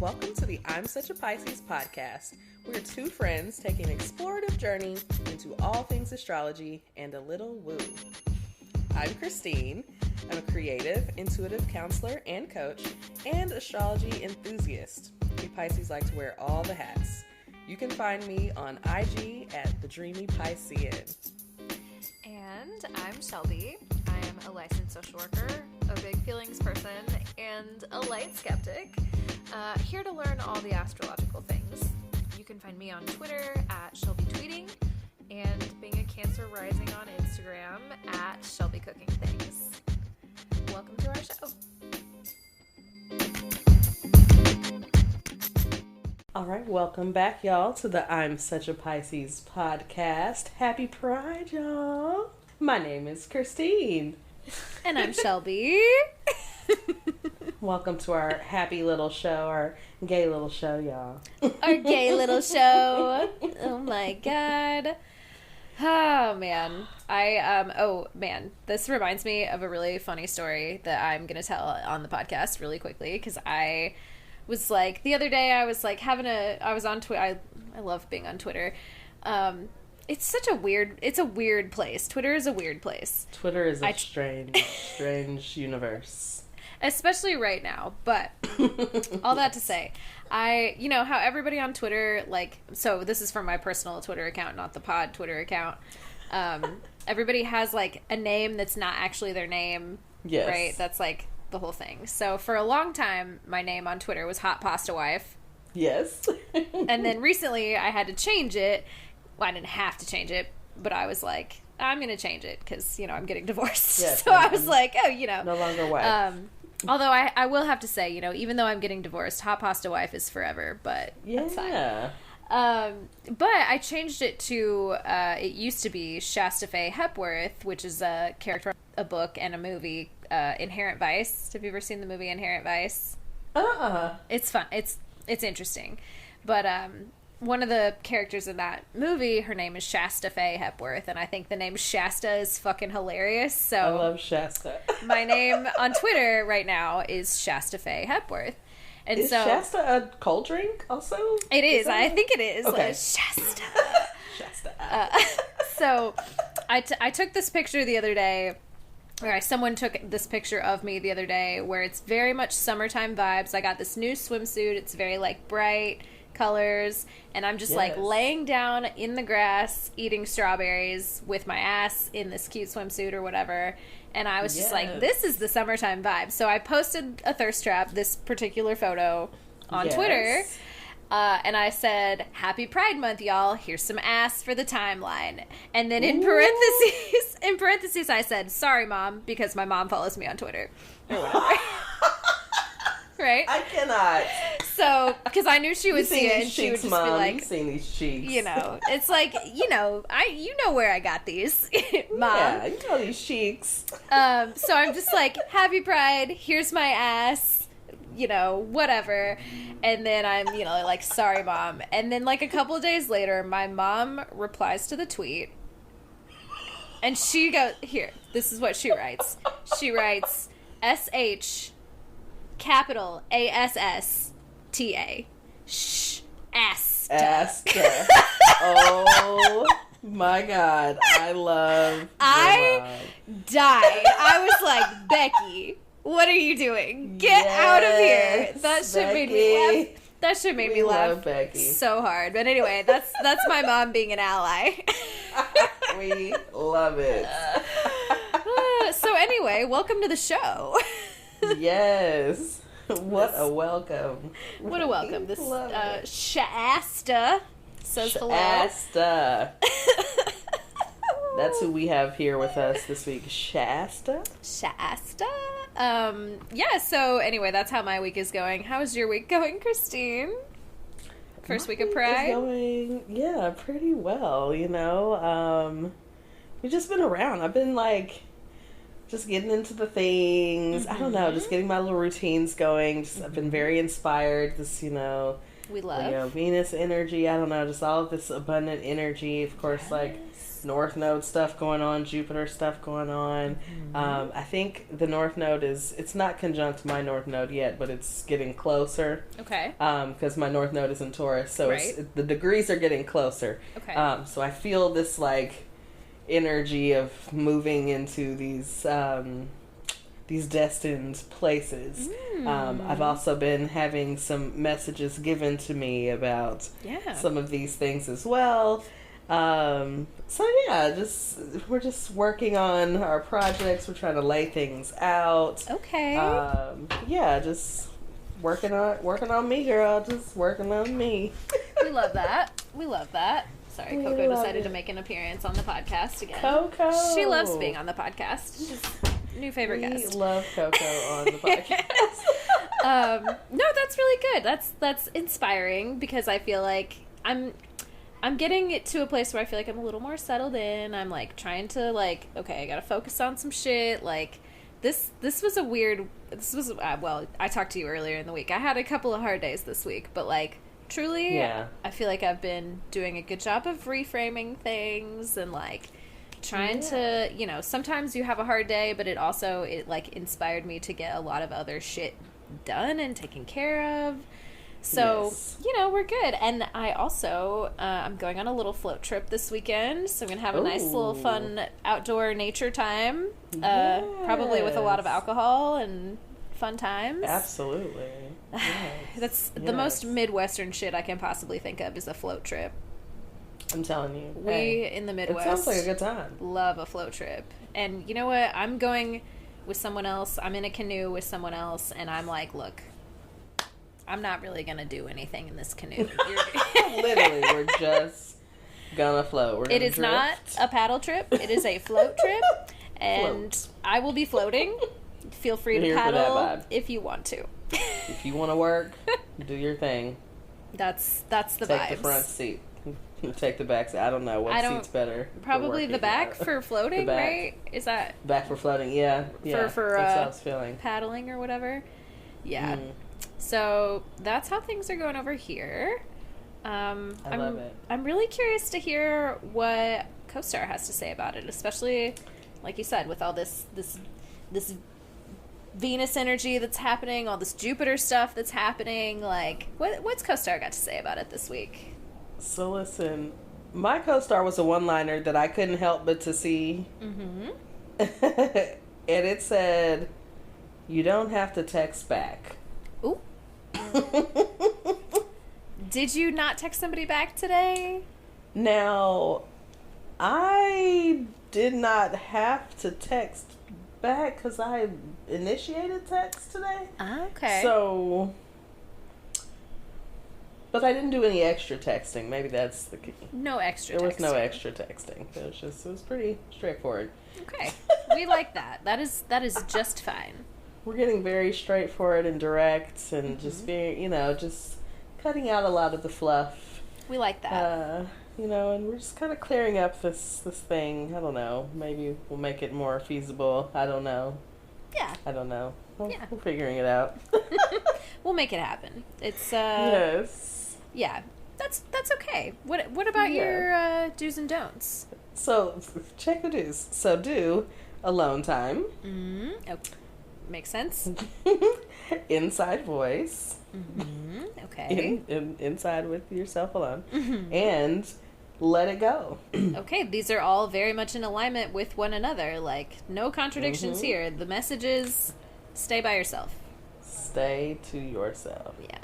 Welcome to the I'm Such a Pisces podcast. We're two friends taking an explorative journey into all things astrology and a little woo. I'm Christine. I'm a creative, intuitive counselor and coach, and astrology enthusiast. We Pisces like to wear all the hats. You can find me on IG at The Dreamy Piscean. And I'm Shelby. I am a licensed social worker, a big feelings person, and a light skeptic. Here to learn all the astrological things. You can find me on Twitter at Shelby Tweeting, and being a Cancer rising on Instagram at Shelby Cooking Things. Welcome to our show. All right, welcome back, y'all, to the I'm Such a Pisces podcast. Happy Pride, y'all. My name is Christine. And I'm Shelby. Welcome to our happy little show, our gay little show, y'all. Our gay little show. Oh my god. Oh man. This reminds me of a really funny story that I'm going to tell on the podcast really quickly, because I was like, the other day I was like I was on Twitter. I love being on Twitter. It's a weird place. Twitter is a weird place. Twitter is a strange universe. Especially right now, but all that to say, you know how everybody on Twitter, so this is from my personal Twitter account, not the pod Twitter account. Everybody has like a name that's not actually their name. Yes. Right? That's like the whole thing. So for a long time, my name on Twitter was Hot Pasta Wife. Yes. And then recently I had to change it. Well, I didn't have to change it, but I was like, I'm going to change it because, I'm getting divorced. Yes, so I was like, no longer wife. Although I will have to say, even though I'm getting divorced, Hot Pasta Wife is forever, but that's fine. But I changed it to, it used to be Shasta Faye Hepworth, which is a character, a book, and a movie, Inherent Vice. Have you ever seen the movie Inherent Vice? It's fun. It's interesting. But one of the characters in that movie, her name is Shasta Faye Hepworth, and I think the name Shasta is fucking hilarious. So I love Shasta. My name on Twitter right now is Shasta Faye Hepworth. And is Shasta a cold drink also? It is. I think it is. Okay. Shasta. Shasta. So I took this picture the other day. Someone took this picture of me the other day where it's very much summertime vibes. I got this new swimsuit. It's very bright colors, and I'm just laying down in the grass eating strawberries with my ass in this cute swimsuit or whatever, and I was just like, this is the summertime vibe. So I posted a thirst trap, this particular photo, on Twitter, and I said, happy Pride Month, y'all, here's some ass for the timeline. And then in parentheses I said, sorry mom, because my mom follows me on Twitter or whatever. Right? I cannot. So, because I knew she would see it, and she would just Mom, be like, you've seen these cheeks. It's like, you know where I got these, Mom. Yeah, you know these cheeks. So I'm just like, happy Pride, here's my ass, whatever. And then I'm, like, sorry, Mom. And then, a couple of days later, my mom replies to the tweet, and she goes, here, this is what she writes. She writes, SH capital ASSTA. Asta. Oh my god. I died. I was like, Becky, what are you doing? Get out of here. That shit made me laugh. That shit made me laugh so hard. But anyway, that's my mom being an ally. We love it. So anyway, welcome to the show. Yes. What a welcome. What a welcome. This Shasta says hello. Shasta. That's who we have here with us this week. Shasta. Yeah, so anyway, that's how my week is going. How's your week going, Christine? First week of Pride? It's going, pretty well, We've just been around. I've been just getting into the things. I don't know, just getting my little routines going. I've been very inspired. This, we love Venus energy. I don't know, just all of this abundant energy. Of course, North Node stuff going on, Jupiter stuff going on. I think the North Node it's not conjunct my North Node yet, but it's getting closer. Okay. Because my North Node is in Taurus, so the degrees are getting closer. Okay. So I feel this like energy of moving into these destined places. I've also been having some messages given to me about some of these things as well. So yeah, we're just working on our projects. We're trying to lay things out. Okay. Just working on me, girl. Just working on me. We love that. Sorry, Coco decided to make an appearance on the podcast again. Coco. She loves being on the podcast. She's new favorite guest. We love Coco on the podcast. No, that's really good. That's inspiring because I feel like I'm getting it to a place where I feel like I'm a little more settled in. I'm like trying to like, okay, I gotta focus on some shit. Like this was well, I talked to you earlier in the week. I had a couple of hard days this week, but like truly, I feel like I've been doing a good job of reframing things and like trying to, sometimes you have a hard day, but it like inspired me to get a lot of other shit done and taken care of. So, we're good. And I also, I'm going on a little float trip this weekend. So I'm going to have a nice little fun outdoor nature time. Probably with a lot of alcohol and fun times. Absolutely. Yes. That's the most Midwestern shit I can possibly think of is a float trip. I'm telling you. We in the Midwest. It sounds like a good time. Love a float trip. And you know what? I'm going with someone else. I'm in a canoe with someone else. And I'm like, look, I'm not really going to do anything in this canoe. Literally, we're just going to float. It is not a paddle trip. It is a float trip. And I will be floating. Feel free to paddle if you want to. If you want to work, do your thing. That's the vibes. Take the front seat. Take the back seat. I don't know. What seat's better? Probably the back for floating, right? Is that... Back for floating, yeah. For that's how I was feeling. Paddling or whatever. Yeah. So that's how things are going over here. I love it. I'm really curious to hear what Co-Star has to say about it, especially, like you said, with all this Venus energy that's happening, all this Jupiter stuff that's happening. Like, what's Co-Star got to say about it this week? So listen, my Co-Star was a one-liner that I couldn't help but to see. And it said, "You don't have to text back." Ooh. Did you not text somebody back today? Now, I did not have to text back because I initiated text today. Okay. So, but I didn't do any extra texting. Maybe that's the key. No extra texting. There was no extra texting. It was pretty straightforward. Okay. We like that. That is just fine. We're getting very straightforward and direct and just being, just cutting out a lot of the fluff. We like that. And we're just kind of clearing up this thing. I don't know. Maybe we'll make it more feasible. I don't know. Yeah. I don't know. We're figuring it out. We'll make it happen. It's yes. Yeah. That's okay. What about your do's and don'ts? So check the do's. So do alone time. Okay. Makes sense. Inside voice. Okay. Inside with yourself alone. And let it go. Okay, these are all very much in alignment with one another. Like, no contradictions here. The message is stay by yourself. Stay to yourself. Yeah.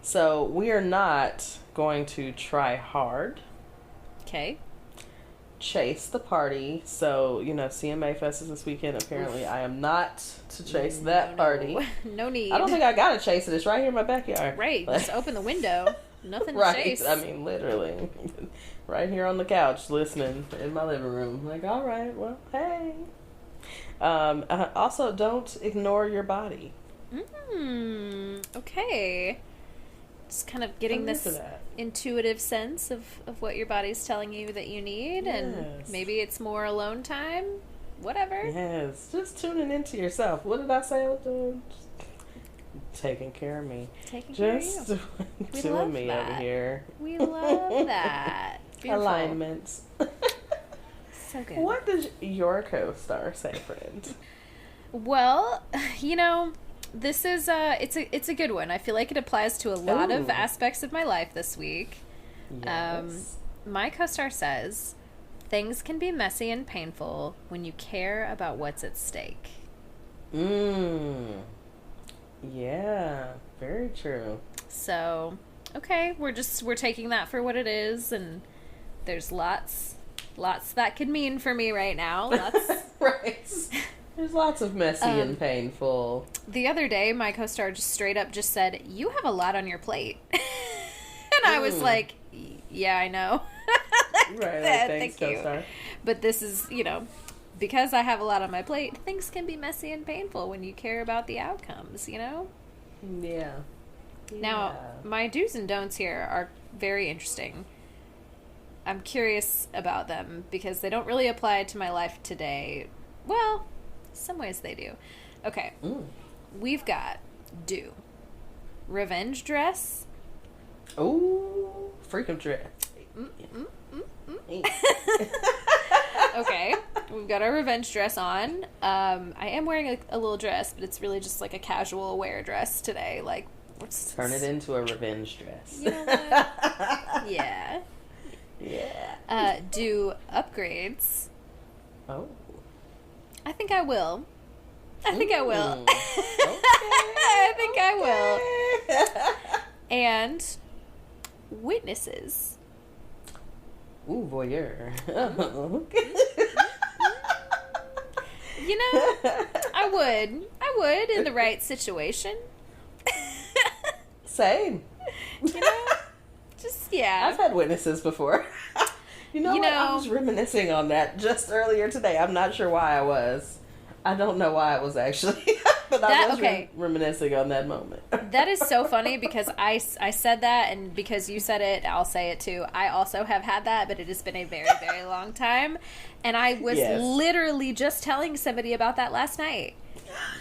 So we are not going to try hard. Okay. Chase the party. So, CMA Fest is this weekend. Apparently, I am not to chase that party. No need. I don't think I gotta chase it. It's right here in my backyard. Right. Just open the window. Nothing to right. chase. I mean, literally. Right here on the couch, listening in my living room. Like, all right, well, hey. Also, don't ignore your body. Okay. Just kind of getting this intuitive sense of what your body's telling you that you need, and maybe it's more alone time, whatever. Yes, just tuning into yourself. What did I say I was doing? Just taking care of me. Taking care of you. Doing me over here. We love that. Beautiful. Alignments. So good. What does your co-star say, friend? Well, this is it's a good one. I feel like it applies to a lot of aspects of my life this week. Yes. My co-star says, things can be messy and painful when you care about what's at stake. Yeah, very true. So, okay, we're taking that for what it is, and there's lots that could mean for me right now. Right. There's lots of messy and painful. The other day, my co-star just straight up just said, "You have a lot on your plate." And I was like, yeah, I know. Right, thanks, thank you. co-star. But this is, because I have a lot on my plate, things can be messy and painful when you care about the outcomes, Yeah. Now, my do's and don'ts here are very interesting. I'm curious about them because they don't really apply to my life today. Well, some ways they do. Okay. We've got do. Revenge dress. Oh, freakum dress. Okay. We've got our revenge dress on. I am wearing a little dress, but it's really just like a casual wear dress today. Like, turn it into a revenge dress. You know what? Yeah. Yeah. Do upgrades. Oh. I think I will. I think I will. Okay. I think I will. And witnesses. Ooh, voyeur. I would in the right situation. Same. Just, yeah. I've had witnesses before. You know what? I was reminiscing on that just earlier today. I'm not sure why I was. I don't know why I was actually. But I was reminiscing on that moment. That is so funny because I said that, and because you said it, I'll say it too. I also have had that, but it has been a very, very long time. And I was literally just telling somebody about that last night.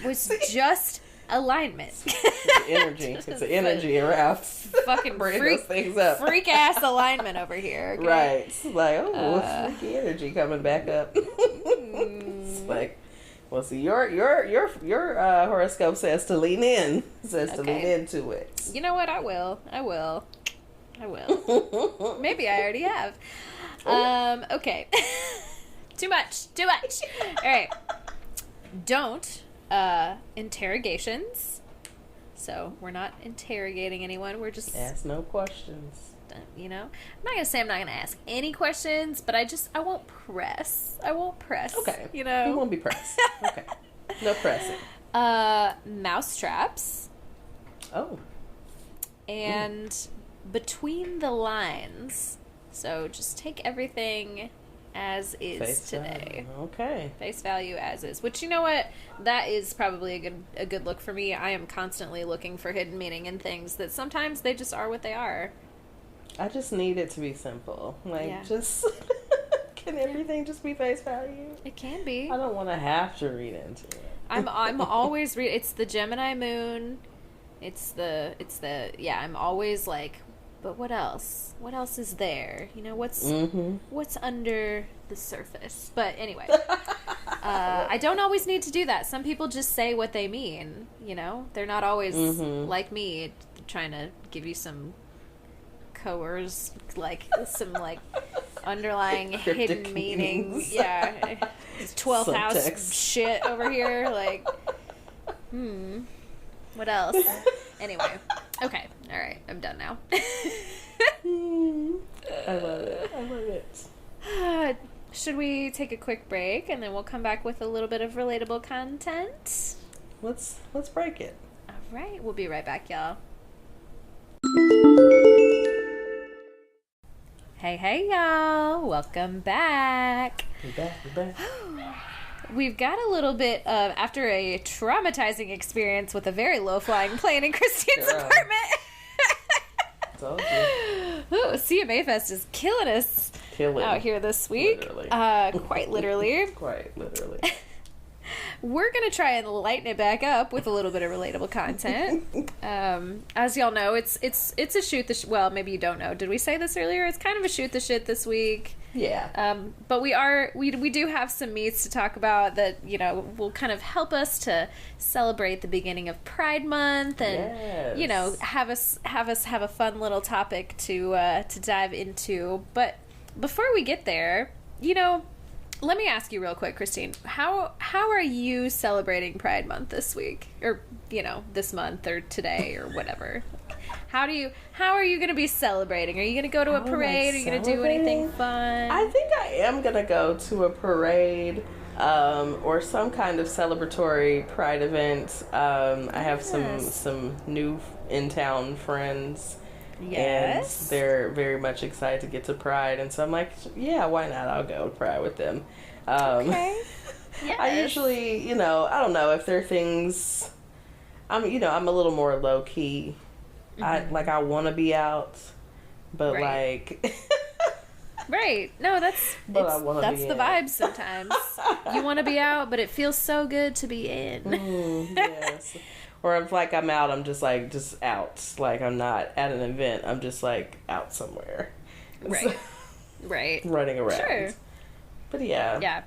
It was just alignment. It's an energy around. Fucking those things up. Freak ass alignment over here. Okay? Right. It's like, freaky energy coming back up. It's like, well, see, your horoscope says to lean in. To lean into it. You know what? I will. Maybe I already have. Okay. Too much. All right. Don't interrogations. So we're not interrogating anyone. We're just ask no questions. I'm not gonna say I'm not gonna ask any questions, but I won't press. Okay. You won't be pressed. Okay. No pressing. Mouse traps. Oh. And between the lines. So just take everything as is face today. Value. Okay. Face value as is. Which, you know what? That is probably a good look for me. I am constantly looking for hidden meaning in things that sometimes they just are what they are. I just need it to be simple. Just can everything just be face value? It can be. I don't want to have to read into it. I'm always it's the Gemini moon. I'm always like, but what else? What else is there? What's under the surface? But anyway, I don't always need to do that. Some people just say what they mean. They're not always like me trying to give you some some underlying hidden meanings. Yeah, 12th house shit over here. Like, what else? Anyway, okay, all right, I'm done now. I love it. Should we take a quick break and then we'll come back with a little bit of relatable content? Let's break it. All right, we'll be right back, y'all. Hey, y'all. Welcome back. We're back. We've got a little bit of, after a traumatizing experience with a very low-flying plane in Christine's apartment. Told you. Ooh, CMA Fest is killing us out here this week. Literally. Quite literally. Quite literally. We're going to try and lighten it back up with a little bit of relatable content. As y'all know, it's a shoot the well, maybe you don't know. Did we say this earlier? It's kind of a shoot the shit this week. Yeah. But we do have some meats to talk about that, you know, will kind of help us to celebrate the beginning of Pride Month and, you know, have us have a fun little topic to dive into. But before we get there, you know, let me ask you real quick, Christine, how are you celebrating Pride Month this week, or, you know, this month or today or whatever? How are you going to be celebrating? Are you going to go to a parade? Are you going to do anything fun? I think I am going to go to a parade or some kind of celebratory Pride event. I have some new in-town friends. Yes. And they're very much excited to get to Pride. And so I'm like, yeah, why not? I'll go to Pride with them. Okay. Yes. I usually, you know, I don't know if there are things, I'm a little more low key. I want to be out, but like. Right. No, that's the vibe sometimes. You want to be out, but it feels so good to be in. Yes. Or if like I'm out, I'm just out. Like I'm not at an event. I'm just like out somewhere. Right. Right. Running around. Sure. But yeah. Yeah.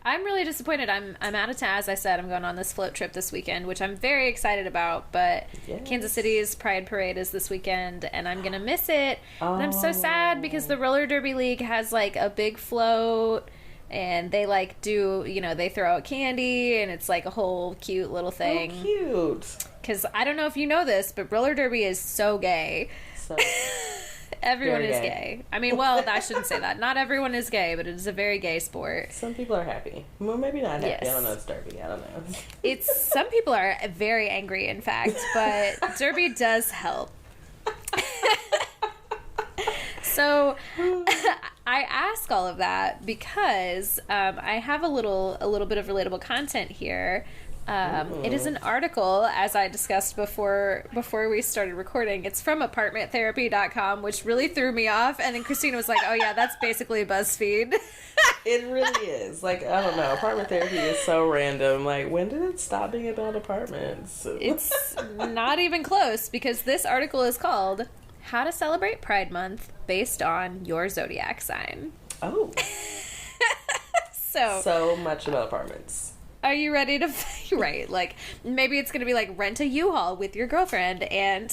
I'm really disappointed. I'm out of town. As I said, I'm going on this float trip this weekend, which I'm very excited about. But Kansas City's Pride Parade is this weekend, and I'm gonna miss it. And I'm so sad because the Roller Derby League has like a big float, and they like do, you know, they throw out candy, and it's like a whole cute little thing. Oh, cute. Because I don't know if you know this, but roller derby is so gay. So. Everyone is gay. I mean, well, I shouldn't say that. Not everyone is gay, but it is a very gay sport. Some people are happy. Well, maybe not happy. Yes. I don't know. It's derby. I don't know. Some people are very angry, in fact, but derby does help. So I ask all of that because I have a little bit of relatable content here. It is an article, as I discussed before we started recording. It's from apartmenttherapy.com, which really threw me off. And then Christina was like, oh yeah, that's basically BuzzFeed. It really is. Like, I don't know. Apartment therapy is so random. Like, when did it stop being about apartments? It's not even close, because this article is called How to Celebrate Pride Month Based on Your Zodiac Sign. Oh. So much about apartments. Are you ready to right, like maybe it's gonna be like rent a U-Haul with your girlfriend and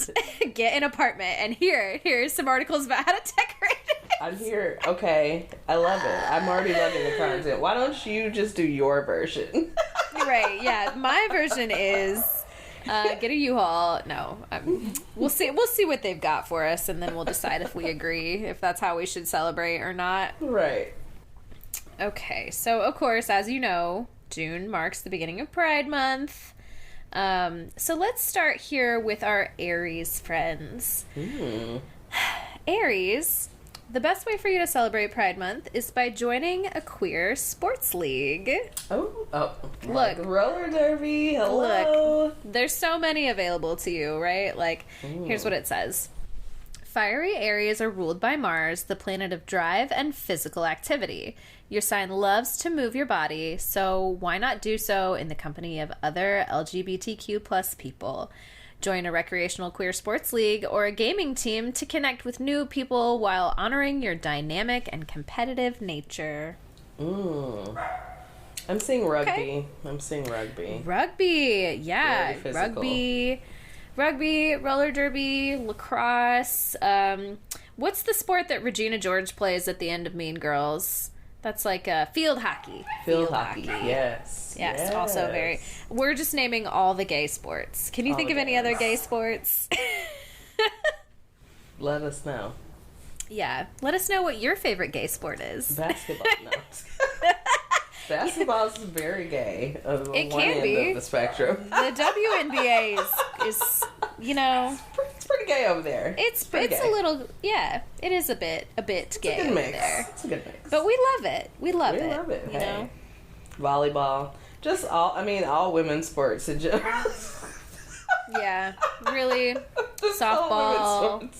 get an apartment, and here's some articles about how to decorate it. I'm here. Okay, I love it. I'm already loving the content. Why don't you just do your version? Right, yeah, my version is get a U-Haul. No, we'll see what they've got for us, and then we'll decide if we agree, if that's how we should celebrate or not. Right. Okay, so of course, as you know, June marks the beginning of Pride Month. So let's start here with our Aries friends. Aries, the best way for you to celebrate Pride Month is by joining a queer sports league. Oh, look, like roller derby. Hello. Look, there's so many available to you, right? Like, here's what it says. Fiery Aries are ruled by Mars, the planet of drive and physical activity. Your sign loves to move your body, so why not do so in the company of other LGBTQ plus people? Join a recreational queer sports league or a gaming team to connect with new people while honoring your dynamic and competitive nature. I'm seeing rugby. Okay. I'm seeing rugby. Rugby, yeah. Rugby, roller derby, lacrosse. What's the sport that Regina George plays at the end of Mean Girls? That's like field hockey. Field hockey, yes. Yes, also very... We're just naming all the gay sports. Can you think of any other gay sports? Let us know. Yeah, let us know what your favorite gay sport is. Basketball, no. Basketball is very gay. It can be. Of the spectrum. The WNBA is you know... It's pretty gay over there. It's a little... Yeah, it is a bit gay over there. It's a good mix. But we love it. We love it. You know? Volleyball. Just all women's sports in general. Yeah, really. Softball.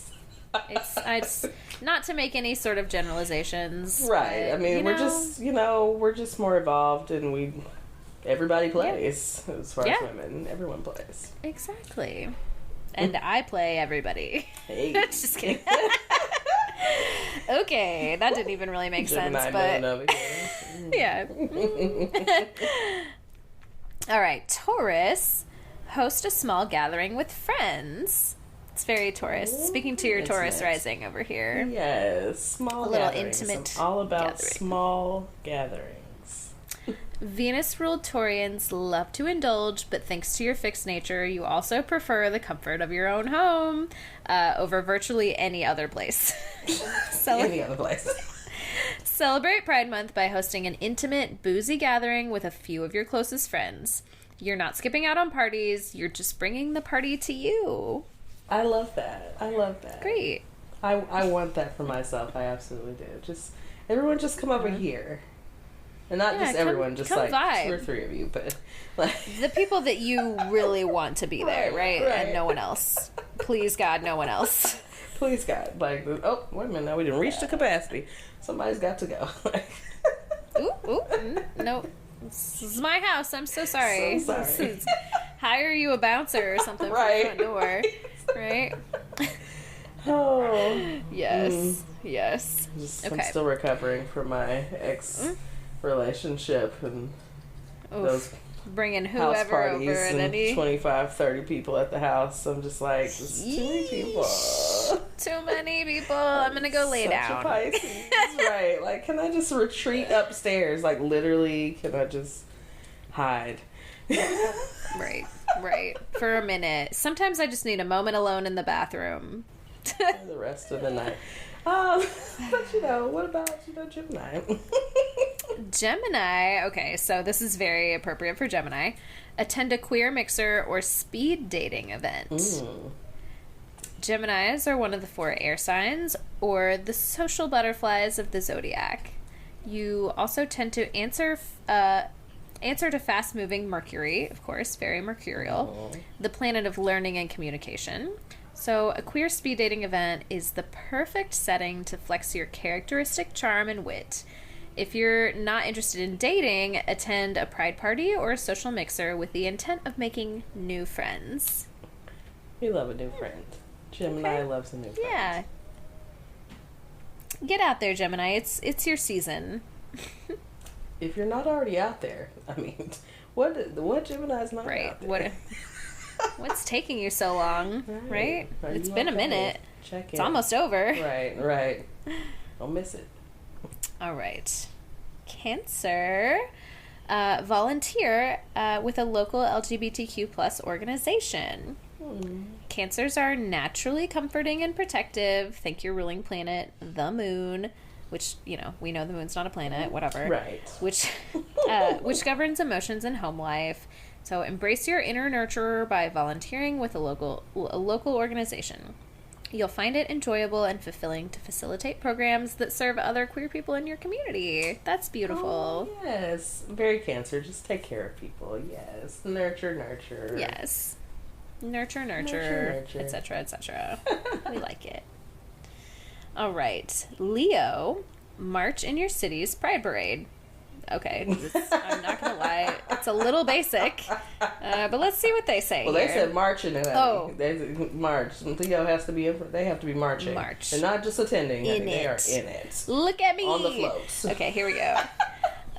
It's not to make any sort of generalizations. Right. But, I mean, we're just more evolved, and everybody plays. Yeah. As far as women, everyone plays. Exactly. And I play everybody. Hey. Just kidding. Okay, that didn't even really make sense, Gemini but over here. yeah. All right, Taurus, host a small gathering with friends. It's very Taurus. Speaking to your It's Taurus nice. rising over here. Yes, small A little gatherings. intimate I'm all about gathering. small gatherings. Venus-ruled Taurians love to indulge, but thanks to your fixed nature, you also prefer the comfort of your own home over virtually any other place. Any other place. Celebrate Pride Month by hosting an intimate, boozy gathering with a few of your closest friends. You're not skipping out on parties, you're just bringing the party to you. I love that. I love that. Great. I want that for myself. I absolutely do. Just everyone, just come over here, and not just come- everyone, just come like vibe. 2 or 3 of you, but like The people that you really want to be there, right? Right. And no one else. Please, God, no one else. please God, like oh wait a minute, now we didn't reach the capacity. Somebody's got to go. No. This is my house. I'm so sorry. So sorry. This is- hire you a bouncer or something Right. for the front door. Right? Oh Yes. Yes. I'm Okay. still recovering from my ex relationship and those Bringing house whoever parties over and and any 25, 30 people at the house. I'm just like, this is too many people. too many people. I'm gonna go lay Such a down. Pisces. Right. Like, can I just retreat upstairs? Like, literally, can I just hide? Right. Right. For a minute. Sometimes I just need a moment alone in the bathroom. The rest of the night. But what about, Gemini? Gemini. Okay, so this is very appropriate for Gemini. Attend a queer mixer or speed dating event. Geminis are one of the 4 air signs, or the social butterflies of the zodiac. You also tend to answer to fast-moving Mercury, of course, very mercurial, the planet of learning and communication. So a queer speed dating event is the perfect setting to flex your characteristic charm and wit. If you're not interested in dating, attend a pride party or a social mixer with the intent of making new friends. We love a new friend. Gemini loves a new friend. Yeah. Get out there, Gemini. It's your season. If you're not already out there, I mean, what Gemini's not out there? What's taking you so long, right? It's been a minute. Check in. It's almost over. Right. Don't miss it. All right. Cancer. Volunteer with a local LGBTQ plus organization. Cancers are naturally comforting and protective. Thank your ruling planet, the moon, which, we know the moon's not a planet, whatever. Right. Which governs emotions and home life. So embrace your inner nurturer by volunteering with a local organization. You'll find it enjoyable and fulfilling to facilitate programs that serve other queer people in your community. That's beautiful. Oh, yes. Very Cancer. Just take care of people. Yes. Nurture. Yes. Nurture, etc., etc. We like it. All right. Leo, march in your city's Pride Parade. Okay, I'm not gonna lie, it's a little basic, but let's see what they say. Well, here. they said marching in it. Oh. They march. Leo has to be in. They have to be marching. March. They're not just attending. In They are it. in it. Look at me On the floats. Okay, here we go.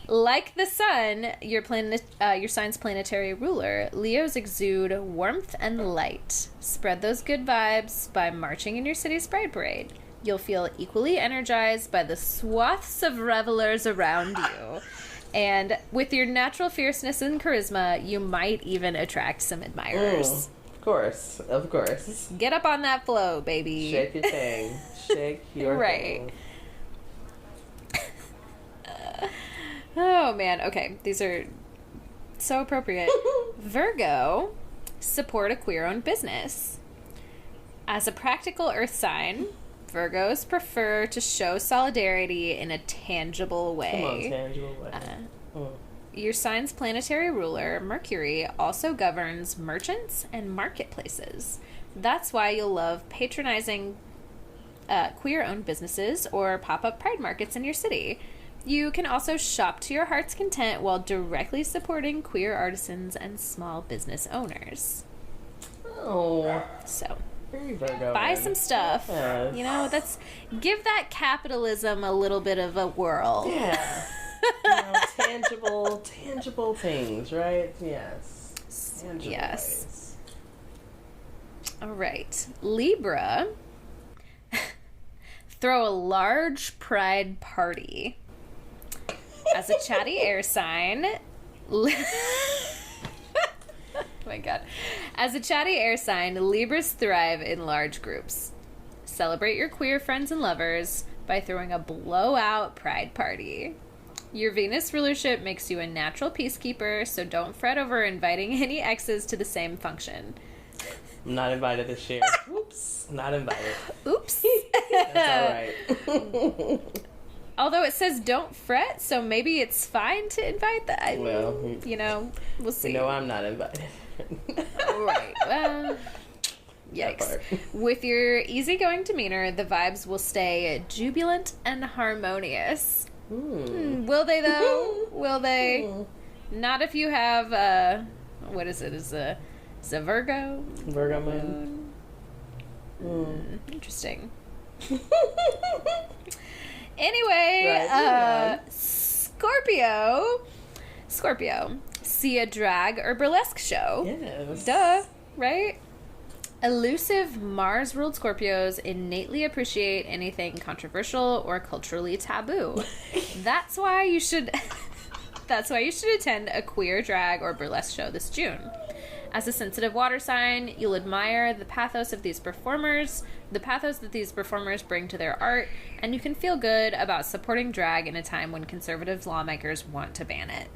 Like the sun, your sign's planetary ruler, Leos exude warmth and light. Spread those good vibes by marching in your city's Pride Parade. You'll feel equally energized by the swaths of revelers around you. And with your natural fierceness and charisma, you might even attract some admirers. Of course. Get up on that flow, baby. Shake your thing. Shake your Right. thing. Oh, man. Okay, these are so appropriate. Virgo, support a queer-owned business. As a practical earth sign, Virgos prefer to show solidarity in a tangible way. Come on, tangible way. Your sign's planetary ruler, Mercury, also governs merchants and marketplaces. That's why you'll love patronizing queer-owned businesses or pop-up pride markets in your city. You can also shop to your heart's content while directly supporting queer artisans and small business owners. Oh. So, Very Virgo. Buy some stuff. Yes. You know, give that capitalism a little bit of a whirl. Yeah. Tangible things, right? Yes. Tangible ways. All right. Libra. Throw a large pride party. As a chatty air sign... Oh my god. As a chatty air sign, Libras thrive in large groups. Celebrate your queer friends and lovers by throwing a blowout pride party. Your Venus rulership makes you a natural peacekeeper, so don't fret over inviting any exes to the same function. I'm not invited this year. Oops. Not invited. Oops. That's alright. Although it says don't fret, so maybe it's fine to invite that. Well, we'll see. You know I'm not invited. Right. Well, yikes. With your easygoing demeanor, the vibes will stay jubilant and harmonious. Will they, though? Will they? Not if you have, what is it? Is a Virgo? Virgo moon. Interesting. Anyway, right, Scorpio. See a drag or burlesque show. Yes. Duh, right? Elusive Mars-ruled Scorpios innately appreciate anything controversial or culturally taboo. That's why you should attend a queer drag or burlesque show this June. As a sensitive water sign, you'll admire the pathos that these performers bring to their art, and you can feel good about supporting drag in a time when conservative lawmakers want to ban it.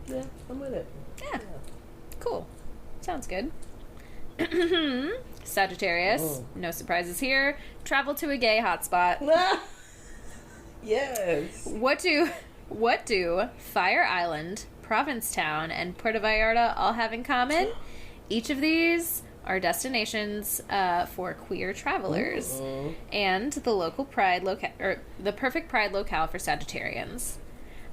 Yeah, I'm with it. Yeah. Cool. Sounds good. Sagittarius, no surprises here. Travel to a gay hotspot. Yes. What do Fire Island, Provincetown, and Puerto Vallarta all have in common? Each of these are destinations for queer travelers, and the perfect pride locale for Sagittarians.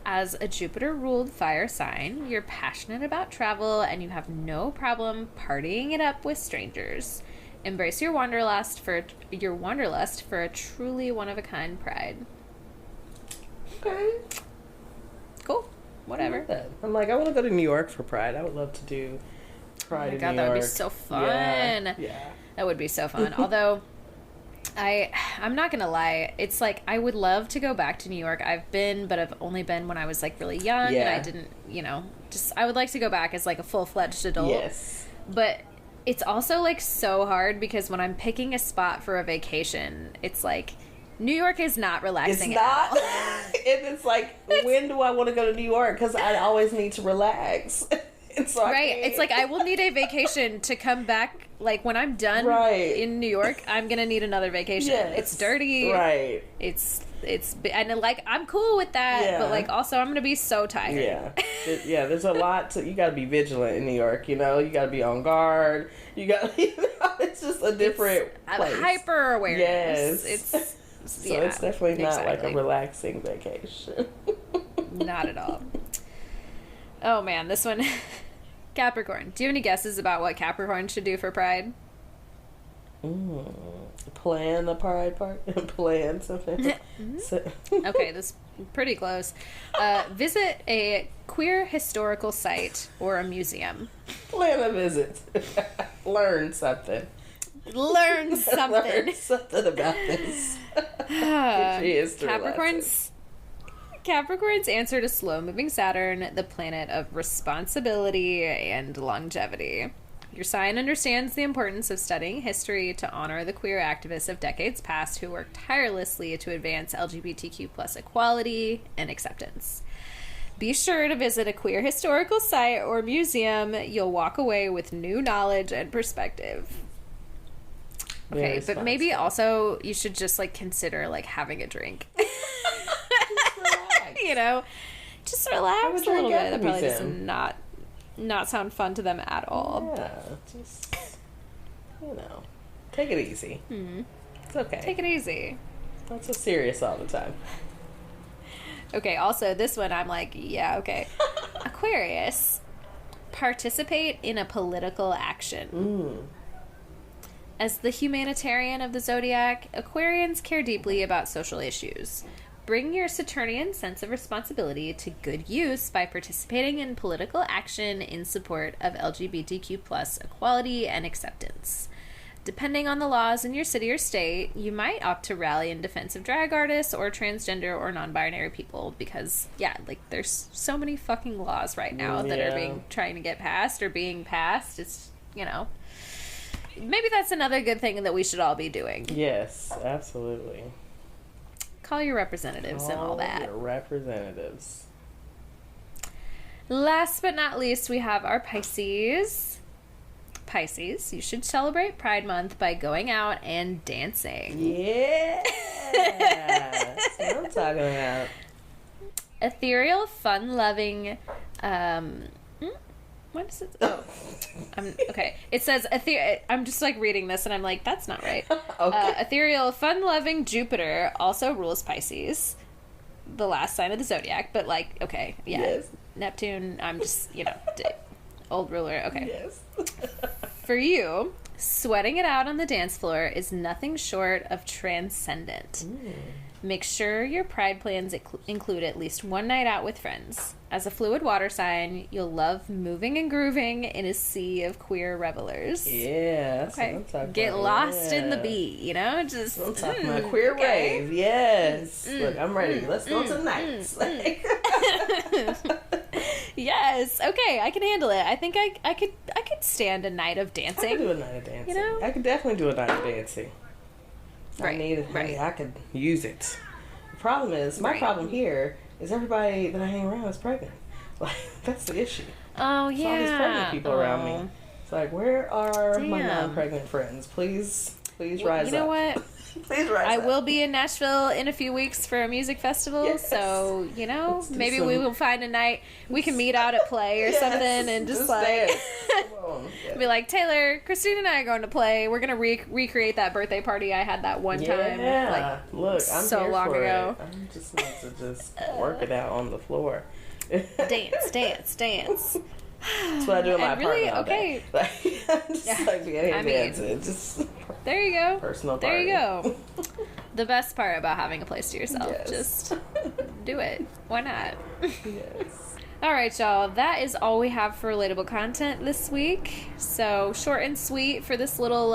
As a Jupiter-ruled fire sign, you're passionate about travel and you have no problem partying it up with strangers. Embrace your wanderlust for a truly one-of-a-kind pride. Okay. Cool. Whatever. I'm like, I want to go to New York for Pride. I would love to do Pride in New York. That would be so fun. Yeah. That would be so fun. Although, I'm not gonna lie. It's like, I would love to go back to New York. I've been, but I've only been when I was like really young, and I didn't, I would like to go back as like a full-fledged adult. Yes. But it's also like so hard because when I'm picking a spot for a vacation, it's like, New York is not relaxing. It's not. It's like, when do I want to go to New York? Because I always need to relax. Right. It's like, I will need a vacation to come back. Like, when I'm done in New York, I'm going to need another vacation. Yes. It's dirty. Right. And like, I'm cool with that, but like, also I'm going to be so tired. Yeah. There's a lot you got to be vigilant in New York, you got to be on guard. You got it's just a different place. Hyper awareness. Yes. It's definitely not like a relaxing vacation. Not at all. Oh man, this one. Capricorn. Do you have any guesses about what Capricorn should do for Pride? Plan a Pride party? Plan something? Okay, this is pretty close. Visit a queer historical site or a museum. Plan a visit. Learn something. Learn something. Learn something about this. Capricorn's answer to slow-moving Saturn, the planet of responsibility and longevity. Your sign understands the importance of studying history to honor the queer activists of decades past who worked tirelessly to advance LGBTQ plus equality and acceptance. Be sure to visit a queer historical site or museum. You'll walk away with new knowledge and perspective. Okay, but maybe also you should just like consider like having a drink. Just relax a little bit. That probably does not sound fun to them at all. Yeah, just take it easy. It's okay. Take it easy. Not so serious all the time. Okay, also this one I'm like, yeah, okay. Aquarius. Participate in a political action. As the humanitarian of the zodiac, Aquarians care deeply about social issues. Bring your Saturnian sense of responsibility to good use by participating in political action in support of LGBTQ+ equality and acceptance. Depending on the laws in your city or state, you might opt to rally in defense of drag artists or transgender or non-binary people because, there's so many fucking laws right now that are trying to get passed or being passed. It's, maybe that's another good thing that we should all be doing. Yes, absolutely. Call your representatives and all that. Call your representatives. Last but not least, we have our Pisces. Pisces, you should celebrate Pride Month by going out and dancing. Yeah! That's what I'm talking about. Ethereal, fun-loving, what is it? Oh, okay. It says, I'm just, reading this, and I'm like, that's not right. Okay. Ethereal, fun-loving Jupiter also rules Pisces, the last sign of the zodiac, but, okay, yeah. Yes. Neptune, I'm just, old ruler, okay. Yes. For you, sweating it out on the dance floor is nothing short of transcendent. Ooh. Make sure your Pride plans include at least one night out with friends. As a fluid water sign, you'll love moving and grooving in a sea of queer revelers. Yeah, that's what I'm talking about. Get lost in the beat, Just I'm talking about queer wave. Yes. Look, I'm ready. Let's go tonight. Yes. Okay, I can handle it. I think I could stand a night of dancing. I could do a night of dancing. I could definitely do a night of dancing. Right. I could use it. The problem is, my problem here is everybody that I hang around is pregnant. That's the issue. Oh, yeah. All these pregnant people around me. It's where are my non-pregnant friends? Please rise up. You know what? Please rise up. I will be in Nashville in a few weeks for a music festival, yes. So, maybe we will find a night we can meet out at Play or something and just dance. Be like, Taylor, Christine and I are going to Play. We're going to recreate that birthday party I had that one time. Yeah, look, I'm so here long for ago. It. I just need to just work it out on the floor. Dance. That's what I do in my apartment all day. Dancing. Just there you go. Personal party. There you go. The best part about having a place to yourself. Yes. Just do it. Why not? Yes. All right, y'all. That is all we have for relatable content this week. So short and sweet for this little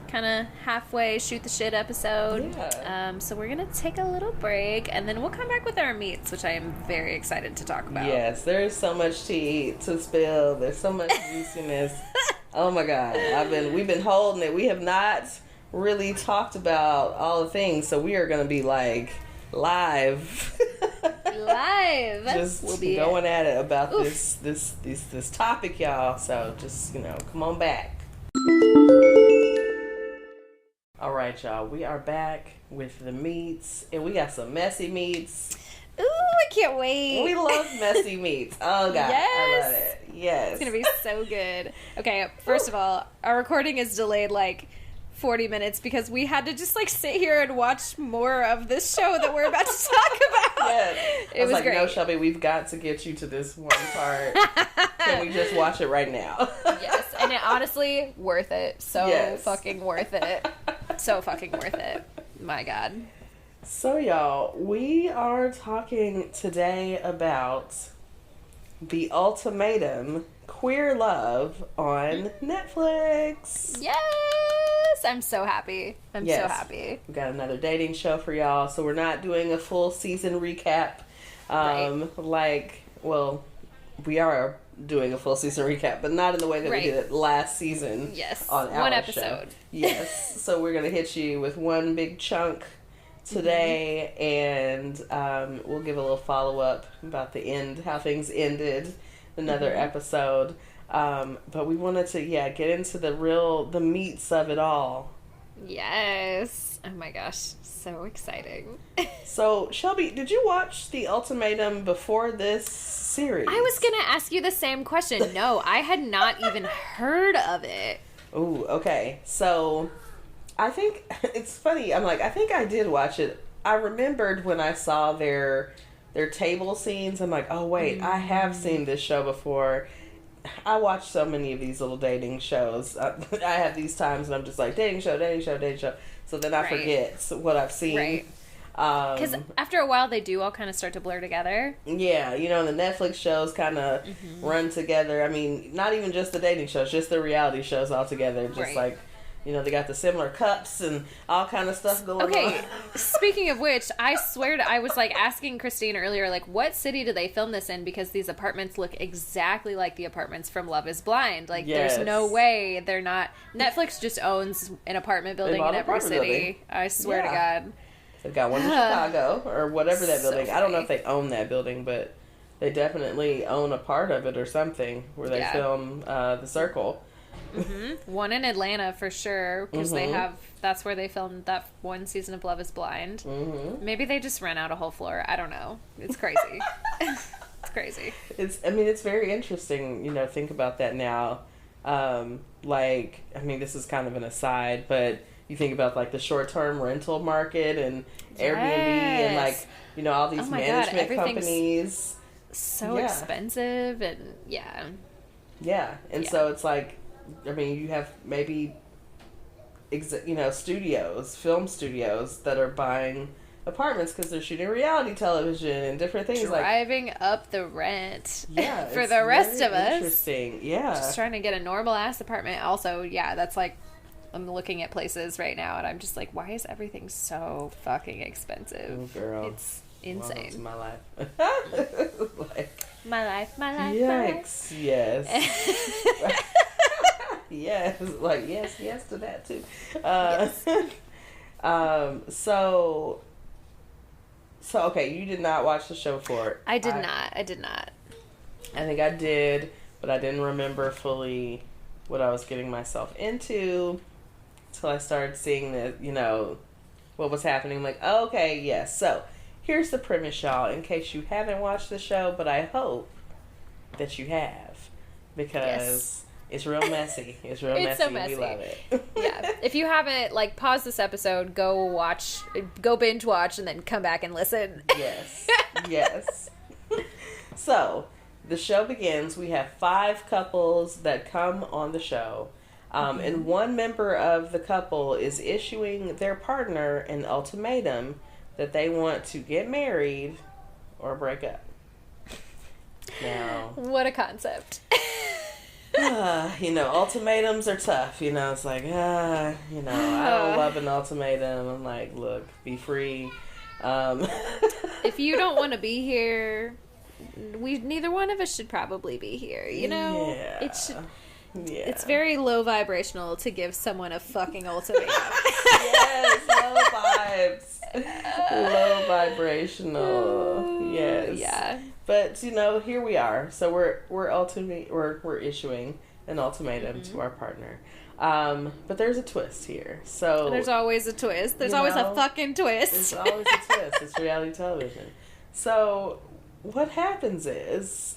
kind of halfway shoot the shit episode. Yeah. So we're gonna take a little break and then we'll come back with our meats, which I am very excited to talk about. Yes, there's so much tea to spill. There's so much juiciness. Oh my God, we've been holding it. We have not really talked about all the things, so we are gonna be live. Just we'll be going at it about this topic, y'all. So just come on back. All right, y'all. We are back with the meats, and we got some messy meats. Ooh, I can't wait. We love messy meats. Oh God, yes. I love it. Yes, it's gonna be so good. Okay, first of all, our recording is delayed 40 minutes because we had to just sit here and watch more of this show that we're about to talk about. Yes. It was great. No, Shelby, we've got to get you to this one part. Can we just watch it right now? Yes, and it honestly worth it. So fucking worth it. So fucking worth it. My God. So y'all, we are talking today about The Ultimatum, Queer Love on Netflix. Yes! I'm so happy. I'm so happy. We've got another dating show for y'all, so we're not doing a full season recap. We are doing a full season recap, but not in the way that we did it last season. Yes. On our one episode. Show. Yes. So we're going to hit you with one big chunk today, and we'll give a little follow-up about the end, how things ended, another episode. But we wanted to, get into the meats of it all. Yes. Oh my gosh. So exciting. So, Shelby, did you watch The Ultimatum before this series? I was going to ask you the same question. No, I had not even heard of it. Ooh, okay. So, I think, it's funny, I think I did watch it. I remembered when I saw their table scenes, I'm like, oh wait, I have seen this show before. I watch so many of these little dating shows. I have these times and I'm just like, dating show, dating show, dating show. So then I forget what I've seen. Right. Because after a while, they do all kind of start to blur together. Yeah, you know, the Netflix shows kind of run together. I mean, not even just the dating shows, just the reality shows all together. Just like, you know, they got the similar cups and all kind of stuff going on. Okay, speaking of which, I swear I was like asking Christine earlier, like, what city do they film this in? Because these apartments look exactly like the apartments from Love is Blind. Like, there's no way they're not. Netflix just owns an apartment building in every city. I swear to God. They've got one in Chicago or whatever that building. So I don't know if they own that building, but they definitely own a part of it or something where they film The Circle. One in Atlanta for sure, because they have, that's where they filmed that one season of Love is Blind. Maybe they just rent out a whole floor. I don't know. It's crazy. It's crazy. It's very interesting, you know, think about that now. Like, I mean, this is kind of an aside, but you think about like the short-term rental market and Airbnb and like, you know, all these management companies. So expensive and so it's like, I mean, you have maybe, you know, film studios that are buying apartments because they're shooting reality television and different things. Driving up the rent for the rest of us. Interesting, yeah. Just trying to get a normal-ass apartment. Also, that's like, I'm looking at places right now and I'm just like, why is everything so fucking expensive? Oh, girl. It's insane. Welcome to my life. My life. Yikes, yes. Yes, like yes to that too. So okay, you did not watch the show before. I did not. I think I did, but I didn't remember fully what I was getting myself into until I started seeing what was happening. I'm like, okay, yes. So here's the premise, y'all, in case you haven't watched the show, but I hope that you have, because it's real messy. It's real messy. So messy. We love it. Yeah. If you haven't, like, pause this episode, go binge watch, and then come back and listen. Yes. Yes. So, the show begins. We have 5 couples that come on the show. And one member of the couple is issuing their partner an ultimatum that they want to get married or break up. Now, what a concept. Ultimatums are tough. It's like, I don't love an ultimatum. I'm like, look, be free. If you don't want to be here, neither one of us should probably be here. It's very low vibrational to give someone a fucking ultimatum. Yes, low vibes. Low vibrational. Yes. Yeah. But here we are. So we're issuing an ultimatum to our partner. But there's a twist here. So there's always a twist. There's always a fucking twist. There's always a twist. It's reality television. So what happens is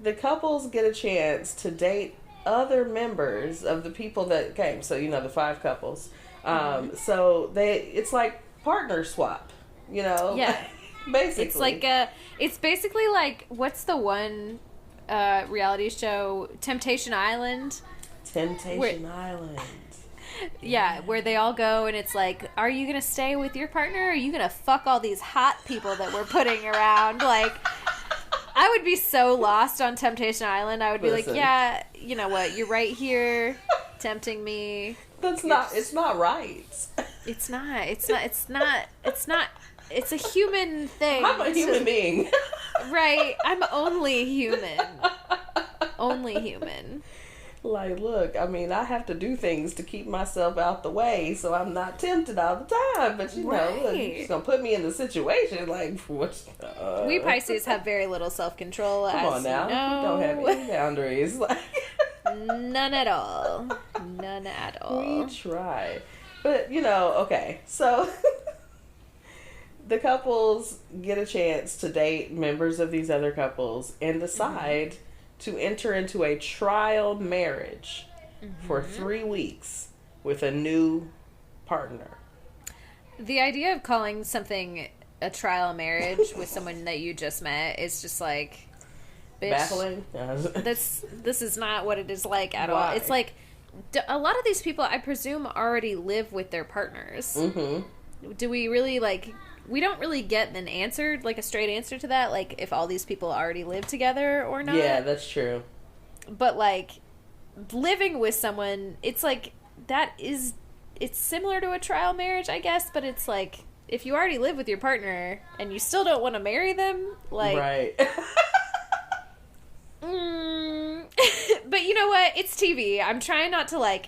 the couples get a chance to date other members of the people that came. So the 5 couples. So it's like partner swap. Yeah. Basically. It's basically like, what's the one reality show, Temptation Island? Island. Yeah, where they all go and it's like, are you going to stay with your partner or are you going to fuck all these hot people that we're putting around? Like, I would be so lost on Temptation Island. I would be like, yeah, you know what? You're right here tempting me. It's not right. It's not. It's a human thing. I'm a human being. Right. I'm only human. Only human. Like, look, I mean, I have to do things to keep myself out the way so I'm not tempted all the time. But, look, you're just going to put me in the situation. Like, what? We Pisces have very little self-control. Come on now. We don't have any boundaries. Like, none at all. None at all. We try. But, okay. So the couples get a chance to date members of these other couples and decide to enter into a trial marriage for 3 weeks with a new partner. The idea of calling something a trial marriage with someone that you just met is just like, bitch, baffling. this is not what it is like at all. Why? It's like a lot of these people, I presume, already live with their partners. Do we really like? We don't really get an answer, like a straight answer to that, like if all these people already live together or not. Yeah, that's true. But like living with someone, it's like it's similar to a trial marriage, I guess, but it's like if you already live with your partner and you still don't want to marry them, like right. But you know what? It's TV. I'm trying not to like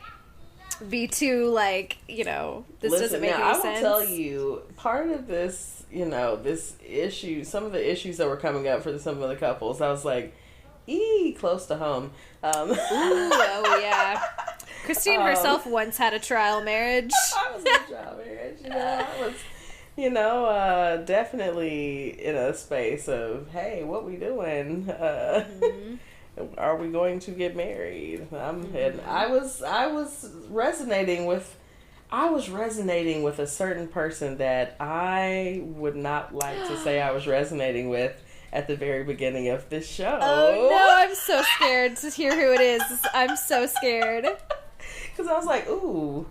be too like, this doesn't make any sense. I will tell you, part of this, this issue, some of the issues that were coming up for some of the couples, I was like, close to home. Ooh, oh yeah. Christine herself once had a trial marriage. I was in a trial marriage, I was, definitely in a space of, hey, what we doing? Are we going to get married? And I was resonating with a certain person that I would not like to say I was resonating with at the very beginning of this show. Oh no, I'm so scared to hear who it is. I'm so scared. Because I was like, ooh,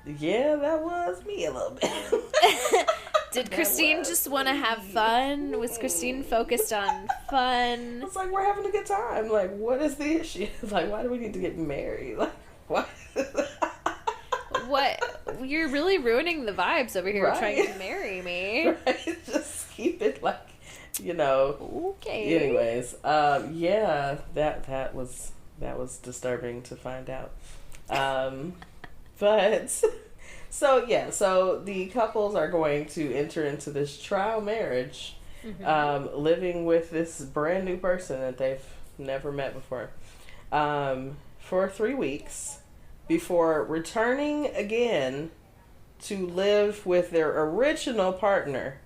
yeah, that was me a little bit. Did Christine just want to have fun? Was Christine focused on fun? It's like, we're having a good time. Like, what is the issue? Like, why do we need to get married? Like, why? What? You're really ruining the vibes over here, right? Trying to marry me. Right? Just keep it like, Okay. Anyways, yeah, that was disturbing to find out. But so the couples are going to enter into this trial marriage, living with this brand new person that they've never met before, for 3 weeks before returning again to live with their original partner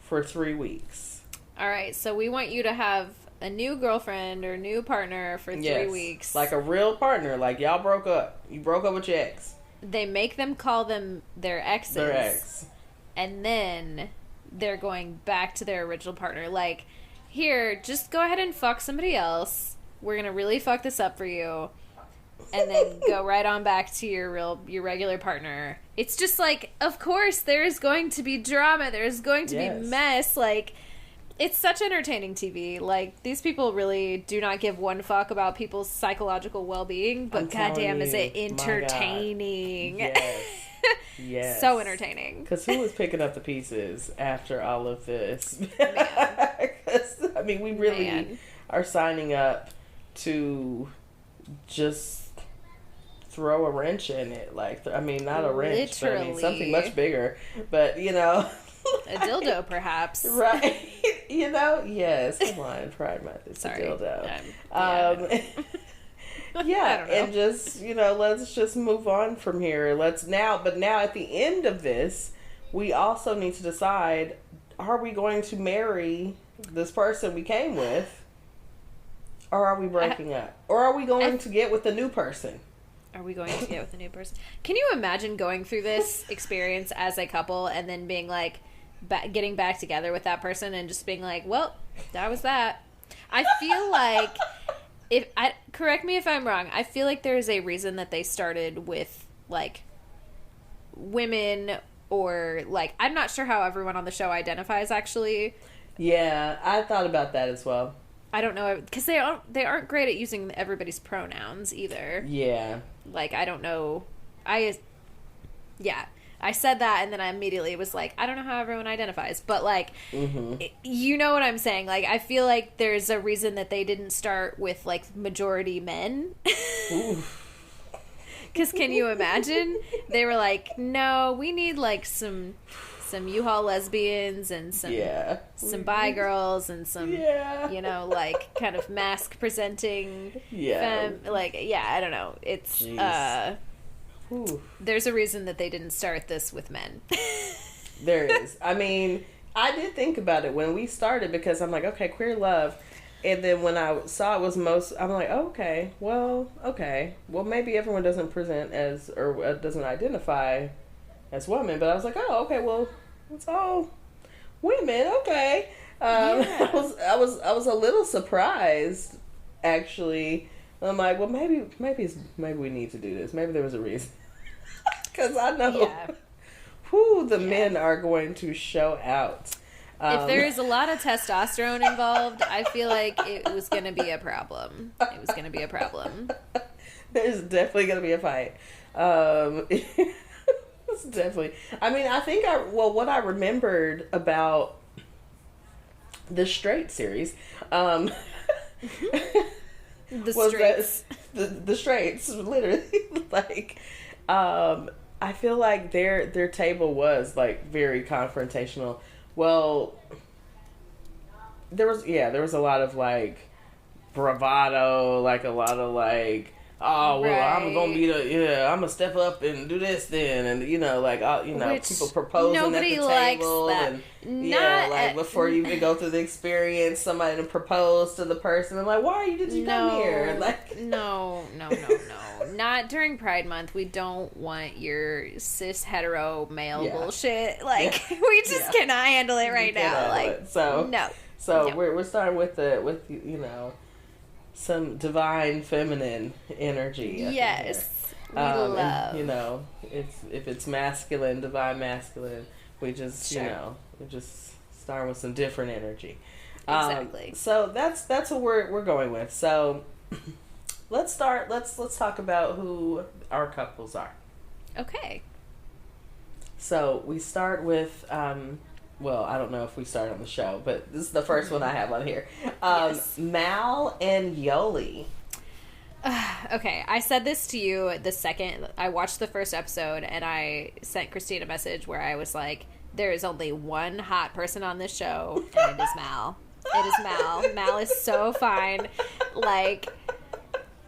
for 3 weeks. All right, so we want you to have a new girlfriend or new partner for 3 weeks. Like a real partner. Like, y'all broke up. You broke up with your ex. They make them call them their exes. Their ex. And then they're going back to their original partner. Like, here, just go ahead and fuck somebody else. We're going to really fuck this up for you. And then go right on back to your regular partner. It's just like, of course, there's going to be drama. There's going to be mess. Like, it's such entertaining TV. Like, these people really do not give one fuck about people's psychological well-being, but goddamn is it entertaining. Yes. Yes. So entertaining. Because who was picking up the pieces after all of this? Man. I mean, we really are signing up to just throw a wrench in it. Like, I mean, not a wrench, but I mean, something much bigger. But, a dildo, perhaps. Right. Yes. Come on, Pride Month. It's a dildo. Yeah, and just, let's just move on from here. But now at the end of this, we also need to decide, are we going to marry this person we came with? Or are we breaking up? Or are we going to get with a new person? Are we going to get with a new person? Can you imagine going through this experience as a couple and then being like, getting back together with that person and just being like, well, that was that. I feel like, correct me if I'm wrong, I feel like there is a reason that they started with, like, women or, like, I'm not sure how everyone on the show identifies, actually. Yeah, I thought about that as well. I don't know, because they aren't great at using everybody's pronouns either. Yeah. Like, I don't know. I said that, and then I immediately was like, I don't know how everyone identifies. But, like, you know what I'm saying? Like, I feel like there's a reason that they didn't start with, like, majority men. Because can you imagine? They were like, no, we need, like, some U-Haul lesbians and some bi girls and some, like, kind of mask presenting. Yeah. I don't know. It's, there's a reason that they didn't start this with men. There is. I mean, I did think about it when we started because I'm like, okay, queer love. And then when I saw it was I'm like, okay, well, maybe everyone doesn't present as, or doesn't identify as women. But I was like, oh, okay, well, it's all women, okay. I was a little surprised, actually. I'm like, well, maybe we need to do this. Maybe there was a reason. Because I know who the men are going to show out. If there is a lot of testosterone involved, I feel like it was going to be a problem. It was going to be a problem. There's definitely going to be a fight. It's definitely. I mean, I think what I remembered about the Straight series, The was Straights. that the Straights, literally, like, I feel like their table was like very confrontational. Well, there was a lot of like bravado, like a lot of like, oh well, Right. I'm gonna step up and do this then, and like Which people proposing at the nobody likes table, that. and before you even go through the experience, somebody to propose to the person, and like, why did you come here? Like, no. Not during Pride Month. We don't want your cis hetero male bullshit. Like, we just cannot handle it right now. Like, no. So we're starting with some divine feminine energy. Yes, we love. And, if it's masculine, divine masculine, we just we just start with some different energy. Exactly. So that's what we're going with. So let's start. Let's talk about who our couples are. Okay. So we start with. Well, I don't know if we start on the show, but this is the first one I have on here. Yes. Mal and Yoli. Okay, I said this to you the second I watched the first episode, and I sent Christine a message where I was like, there is only one hot person on this show, and it is Mal. It is Mal. Mal is so fine. Like,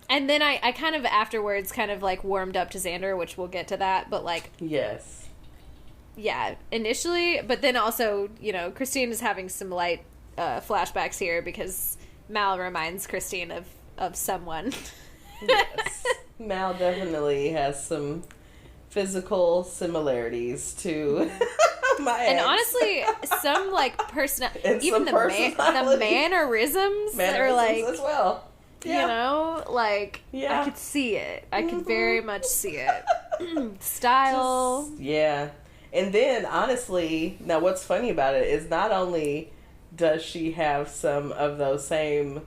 and then I kind of afterwards kind of like warmed up to Xander, which we'll get to that, but like... Yes. Yeah, initially, but then also, Christine is having some light flashbacks here because Mal reminds Christine of someone. Yes. Mal definitely has some physical similarities to my ex. And honestly, some like even the mannerisms are like as well. Yeah. I could see it. I could very much see it. Style. And then, honestly, now what's funny about it is not only does she have some of those same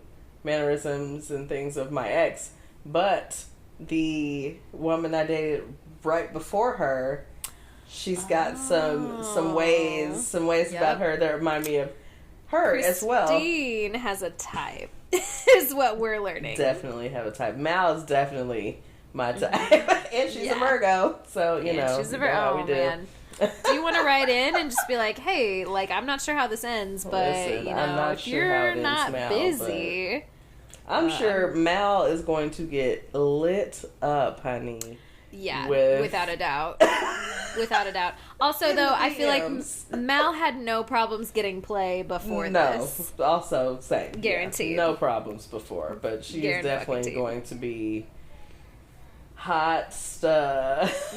mannerisms and things of my ex, but the woman I dated right before her, she's got some ways about her that remind me of her as well. Christine has a type, is what we're learning. Definitely have a type. Mal is definitely my type. And she's a Virgo, so, she's a Virgo. We do. Man. Do you want to write in and just be like, hey, like, I'm not sure how this ends, but, Listen, if you're not busy... I'm sure Mal is going to get lit up, honey. Yeah, without a doubt. Without a doubt. Also, though, I feel like Mal had no problems getting play before this. No, also same. Guaranteed. Yeah, no problems before, but she is definitely going to be hot stuff.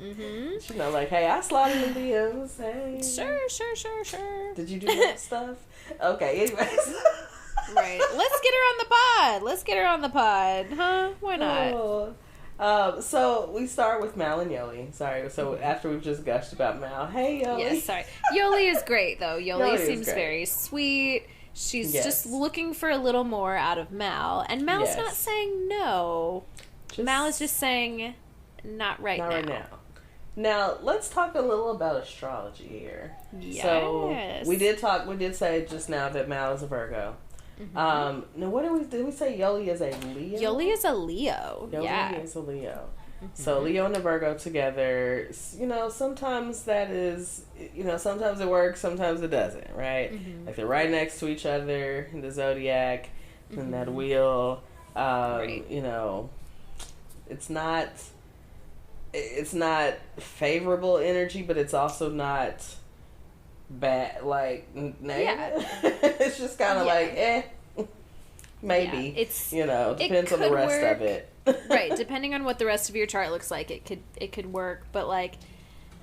Mm-hmm. Like, hey, I slide in the DMs. Hey. Sure. Did you do that stuff? Okay, anyways. Right. Let's get her on the pod. Huh? Why not? So we start with Mal and Yoli. Sorry. So after we've just gushed about Mal, hey Yoli. Yes, sorry. Yoli is great though. Yoli seems very sweet. She's just looking for a little more out of Mal, and Mal's not saying no. Mal is just saying not right now. Now, let's talk a little about astrology here. Yes. So, we did say just now that Mal is a Virgo. Mm-hmm. Now, what did we say Yoli is a Leo? Yoli is a Leo. Yoli is a Leo. Mm-hmm. So, Leo and a Virgo together, sometimes that is, sometimes it works, sometimes it doesn't, right? Mm-hmm. Like, they're right next to each other in the zodiac, in that wheel. Right. It's not favorable energy, but it's also not bad, like negative. Yeah. It's just kind of like, maybe. Yeah. It's depends on the rest of it. Right, depending on what the rest of your chart looks like, it could work. But like,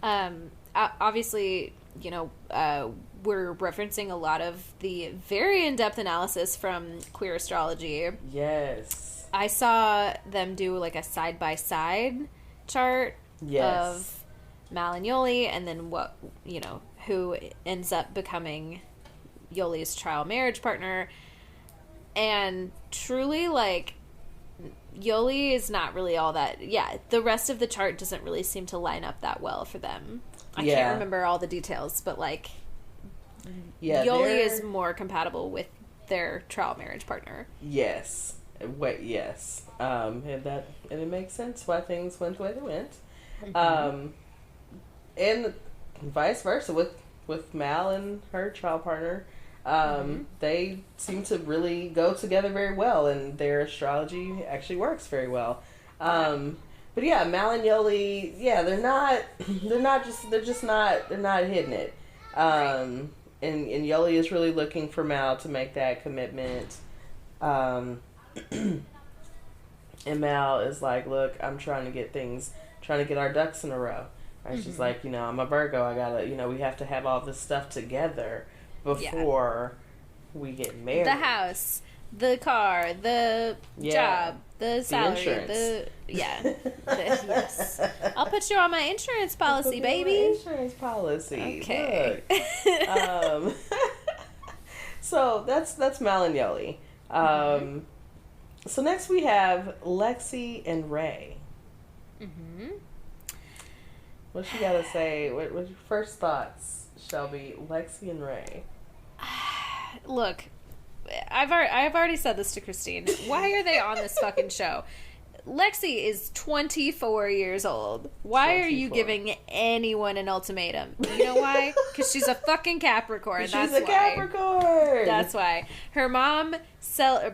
obviously, we're referencing a lot of the very in-depth analysis from Queer Astrology. Yes. I saw them do like a side-by-side chart of Mal and Yoli, and then who ends up becoming Yoli's trial marriage partner. And truly, like, Yoli is not really all that... Yeah, the rest of the chart doesn't really seem to line up that well for them. I can't remember all the details, but, like, Yoli is more compatible with their trial marriage partner. Yes. Yes. And it makes sense why things went the way they went. Mm-hmm. And vice versa with Mal and her trial partner. They seem to really go together very well, and their astrology actually works very well. But yeah, Mal and Yoli, they're not hitting it. And Yoli is really looking for Mal to make that commitment. And Mal is like, look, I'm trying to get our ducks in a row. And she's like, I'm a Virgo. I gotta, we have to have all this stuff together before we get married. The house, the car, the job, the salary, yes. I'll put you on my insurance policy, baby. Insurance policy. Okay. So that's Mal and Yoli. So next we have Lexi and Ray. Mm-hmm. What you gotta say? What's your first thoughts, Shelby? Lexi and Ray. Look, I've already said this to Christine. Why are they on this fucking show? Lexi is 24 years old. Why 24. Are you giving anyone an ultimatum? You know why? Because she's a fucking Capricorn. She's a Capricorn. That's why. Her mom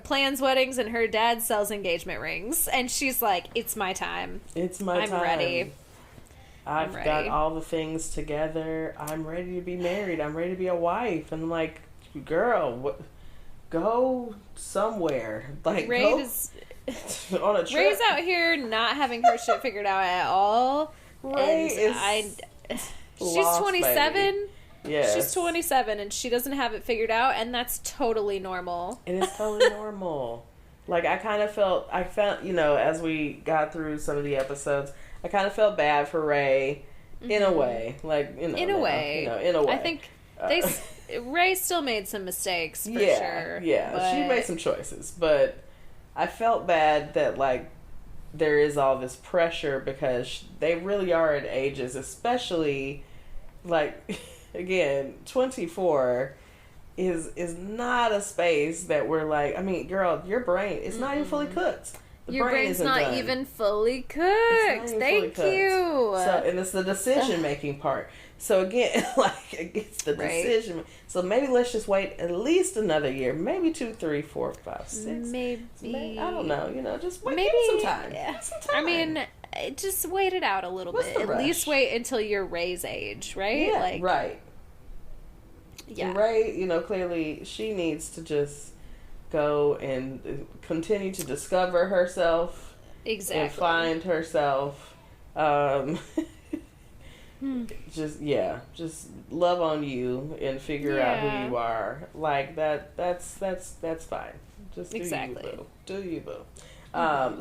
plans weddings and her dad sells engagement rings. And she's like, it's my time. I'm ready. I've got all the things together. I'm ready to be married. I'm ready to be a wife. And I'm like, girl, go somewhere. Like, go on a trip. Ray's out here not having her shit figured out at all. She's 27. Yeah, she's 27 and she doesn't have it figured out, and that's totally normal. It is totally normal. Like, I felt, as we got through some of the episodes, I kind of felt bad for Ray in a way. Like, in a way. I think Ray still made some mistakes, for sure. Yeah, but... she made some choices, but I felt bad that, like, there is all this pressure because they really are at ages, especially, like, again, 24 is not a space that we're like, I mean, girl, your brain, it's not even fully cooked. Your brain's not even fully cooked. Thank you. So, and it's the decision making part. So again, like, it's the decision. So maybe let's just wait at least another year, maybe 2, 3, 4, 5, 6. Maybe I don't know. Just wait. Maybe some time. Yeah. I mean, just wait it out a little bit. At least wait until you're Ray's age, right? Yeah. Right. Yeah. And Ray, clearly she needs to just go and continue to discover herself. Exactly. And find herself. Just love on you and figure out who you are. Like that's fine. Just do you boo.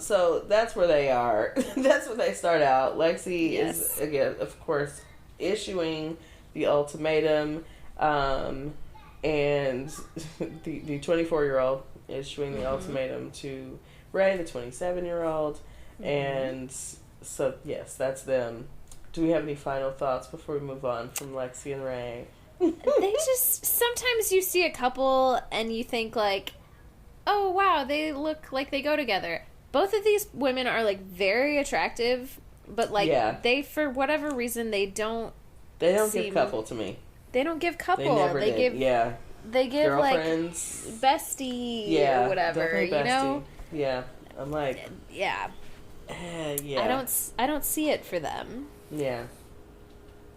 So that's where they are. That's where they start out. Lexi is, again, of course, issuing the ultimatum, and the 24-year-old issuing the ultimatum to Ray, the 27-year-old, and so yes, that's them. Do we have any final thoughts before we move on from Lexi and Ray? They just, sometimes you see a couple and you think like, oh wow, they look like they go together. Both of these women are like very attractive, but like they, for whatever reason, they don't give couple to me. They don't give couple. They never did. Give they give like bestie or whatever, bestie. Yeah. I'm like, yeah. I don't see it for them. Yeah.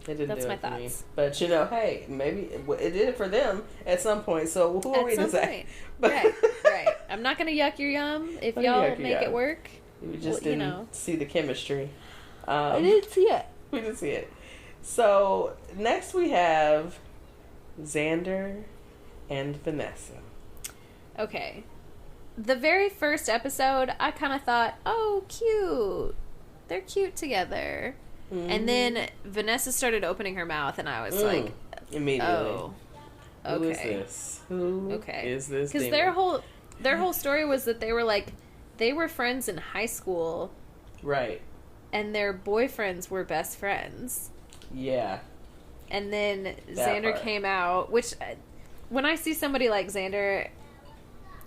It didn't That's do my it for thoughts. me. But hey, maybe it did it for them at some point. So who are we to say? Right. I'm not gonna yuck your yum if y'all make it work. We just didn't see the chemistry. I didn't see it. We didn't see it. So, next we have Xander and Vanessa. Okay. The very first episode, I kind of thought, oh, cute. They're cute together. Mm-hmm. And then Vanessa started opening her mouth, and I was like, immediately. Oh, okay. Who is this? Who is this? Because their whole story was that they were friends in high school. Right. And their boyfriends were best friends. Yeah. And then Xander came out, which, when I see somebody like Xander,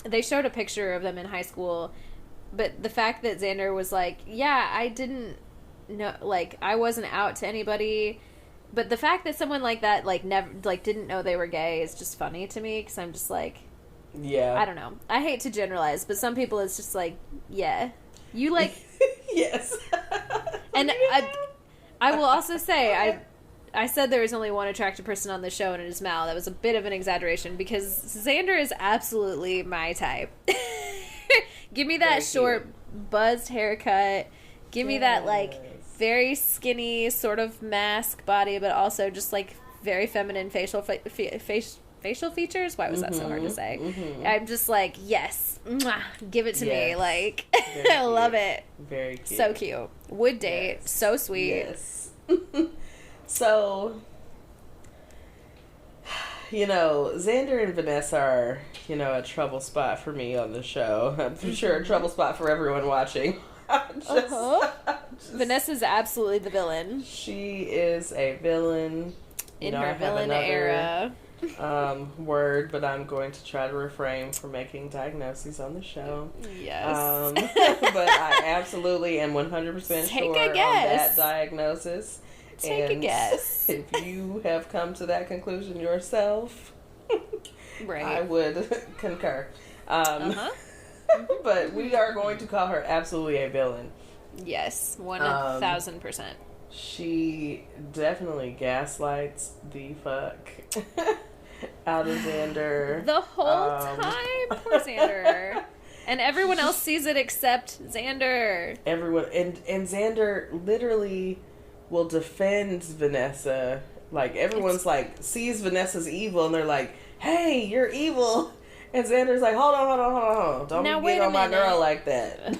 they showed a picture of them in high school, but the fact that Xander was like, yeah, I didn't know, like, I wasn't out to anybody, but the fact that someone like that, like, never, like, didn't know they were gay is just funny to me, because I'm just like, yeah. I don't know. I hate to generalize, but some people it's just like, yeah. You like... Yes. And I will also say, I said there was only one attractive person on the show, and it is Mal. That was a bit of an exaggeration, because Xander is absolutely my type. Give me that short, buzzed haircut. Give me that, like, very skinny, sort of mask body, but also just, like, very feminine facial features. Why was that so hard to say? Mm-hmm. I'm just like, yes. Mwah, give it to me. Like, I love it. Very cute. So cute. Would date. Yes. So sweet. Yes. So, Xander and Vanessa are, a trouble spot for me on the show. I'm sure a trouble spot for everyone watching. Vanessa's absolutely the villain. She is a villain. In her villain era. Word, but I'm going to try to refrain from making diagnoses on the show. Yes. But I absolutely am 100% sure on that diagnosis. Take a guess. If you have come to that conclusion yourself, right, I would concur. But we are going to call her absolutely a villain. Yes, 1,000%. She definitely gaslights the fuck out of Xander. The whole time, poor Xander. And everyone else sees it except Xander. Everyone, and Xander literally will defend Vanessa. Like, everyone's sees Vanessa's evil, and they're like, hey, you're evil. And Xander's like, hold on. Don't get on my girl like that.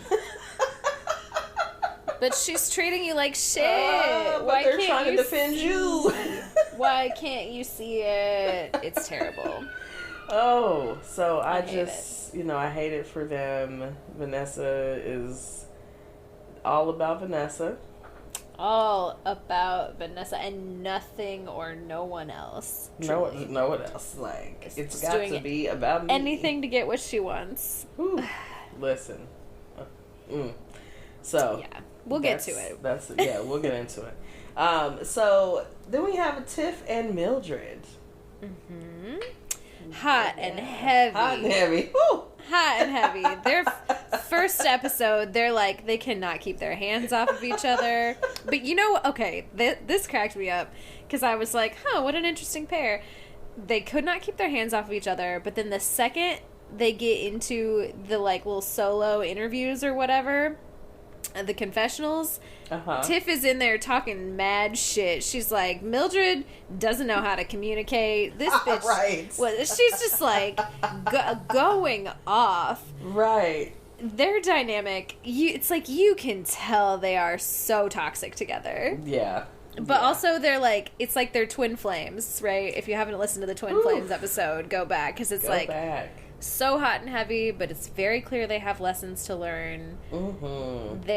But she's treating you like shit. Why they're trying to defend you. Why can't you see it? It's terrible. Oh, so I just, I hate it for them. Vanessa is all about Vanessa. All about Vanessa and nothing or no one else. No one else. Like, it's got to be about me. Anything to get what she wants. Whew. Listen. So yeah, we'll get to it. We'll get into it. So then we have Tiff and Mildred. Mm-hmm. Hot and heavy. Woo! Hot and heavy. Their first episode, they're like, they cannot keep their hands off of each other. But this cracked me up, because I was like, what an interesting pair. They could not keep their hands off of each other, but then the second they get into the, like, little solo interviews or whatever, the confessionals, Tiff is in there talking mad shit. She's like, Mildred doesn't know how to communicate. This bitch, right? Well, she's just like going off. Right. Their dynamic, it's like you can tell they are so toxic together. Yeah. But also they're like, it's like they're twin flames, right? If you haven't listened to the Twin Flames episode, go back, because it's so hot and heavy, but it's very clear they have lessons to learn. Mm-hmm.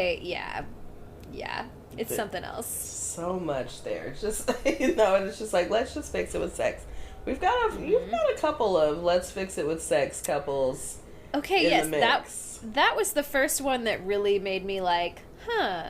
It's something else. So much there. It's just, it's just like, let's just fix it with sex. You've got a couple of let's fix it with sex couples. Okay, yes, that was the first one that really made me like,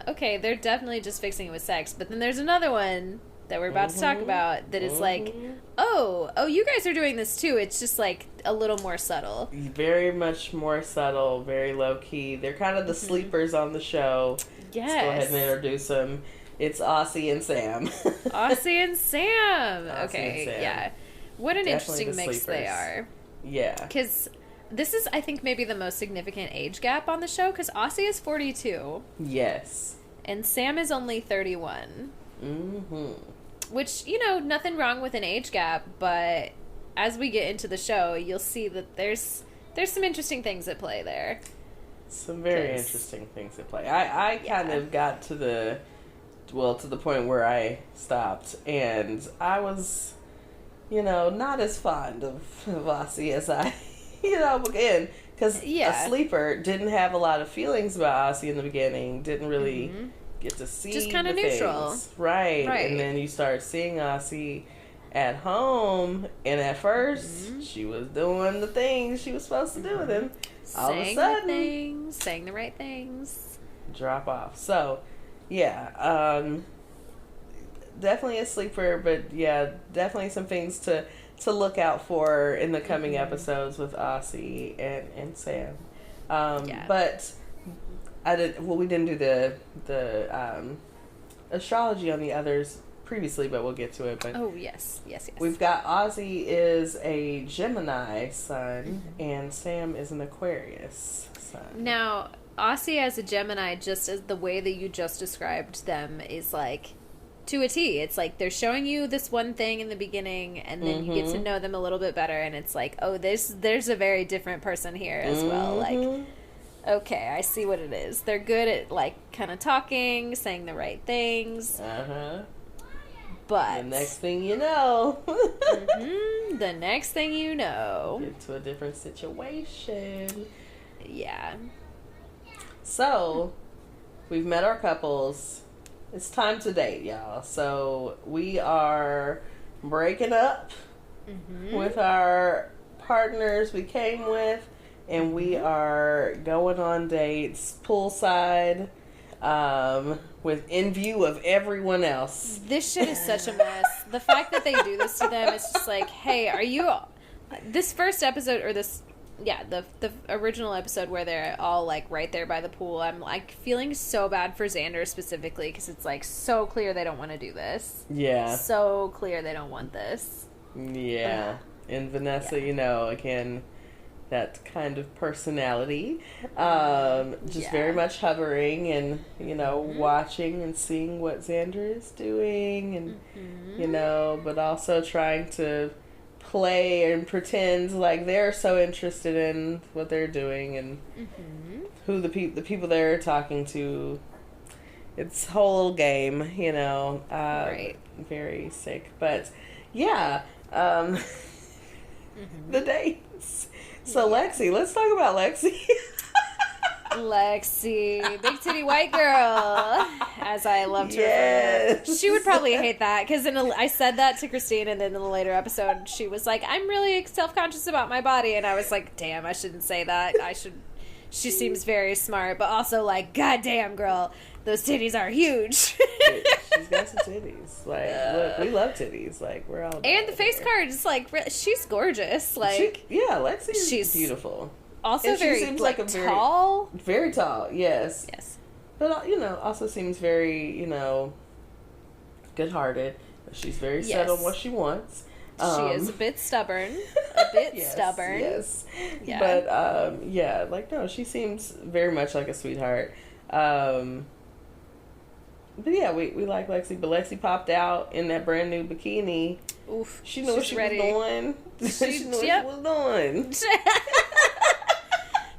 okay, they're definitely just fixing it with sex. But then there's another one that we're about to talk about that is like, oh, you guys are doing this too. It's just like a little more subtle. Very much more subtle, very low key. They're kind of the sleepers on the show. Yes. Let's go ahead and introduce them. It's Aussie and Sam. Aussie and Sam. Okay, and Sam. Yeah. What an Definitely interesting mix they are. Yeah. Because this is, I think, maybe the most significant age gap on the show, because Aussie is 42. Yes. And Sam is only 31. Mm-hmm. Which, you know, nothing wrong with an age gap, but as we get into the show, you'll see that there's some interesting things at play there. Some very interesting things at play. I kind of got to the point where I stopped, and I was, you know, not as fond of Aussie as I, you know, again, because a sleeper didn't have a lot of feelings about Aussie in the beginning, didn't really get to see just kind of neutral. Things. Right. And then you start seeing Aussie at home, and at first she was doing the things she was supposed to do with him. All of a sudden, saying the right things, drop off. So, yeah, definitely a sleeper, but yeah, definitely some things to look out for in the coming episodes with Aussie and Sam. But we didn't do the astrology on the others previously, but we'll get to it. But yes. We've got Ozzy is a Gemini sun and Sam is an Aquarius sun. Now, Aussie as a Gemini, just as the way that you just described them, is like to a T. It's like they're showing you this one thing in the beginning, and then you get to know them a little bit better, and it's like, oh, there's a very different person here as well. Like, okay, I see what it is. They're good at like kind of talking, saying the right things. But the next thing you know, the next thing you know, get to a different situation. Yeah. So, we've met our couples. It's time to date, y'all. So, we are breaking up with our partners we came with, and we are going on dates poolside, in view of everyone else. This shit is such a mess. The fact that they do this to them, it's just like, hey, are you... This first episode, or this... Yeah, the original episode where they're all, like, right there by the pool, I'm, like, feeling so bad for Xander specifically, because it's, like, so clear they don't want to do this. Yeah. So clear they don't want this. Yeah. And Vanessa, you know, again... that kind of personality, very much hovering and, you know, watching and seeing what Xander is doing and, you know, but also trying to play and pretend like they're so interested in what they're doing and who the people they're talking to. It's a whole game, you know, very sick, but yeah, the dates. So Lexi, let's talk about Lexi. Lexi, big titty white girl, as I love to refer. She would probably hate that, because I said that to Christine, and then in the later episode, she was like, I'm really self-conscious about my body, and I was like, damn, I shouldn't say that. She seems very smart, but also like, goddamn, girl, those titties are huge. She's got some titties. Like, look, we love titties. Like, we're all. And the face card is like, she's gorgeous. Like, she's beautiful. Also, very tall. Very tall. Yes. Yes. But you know, also seems very, you know, good-hearted. She's very set on what she wants. She is a bit stubborn. A bit stubborn. Yes. Yeah. But, like, no, she seems very much like a sweetheart. But yeah, we like Lexi. But Lexi popped out in that brand new bikini. Oof. She knew what she was doing. She knew what she was doing.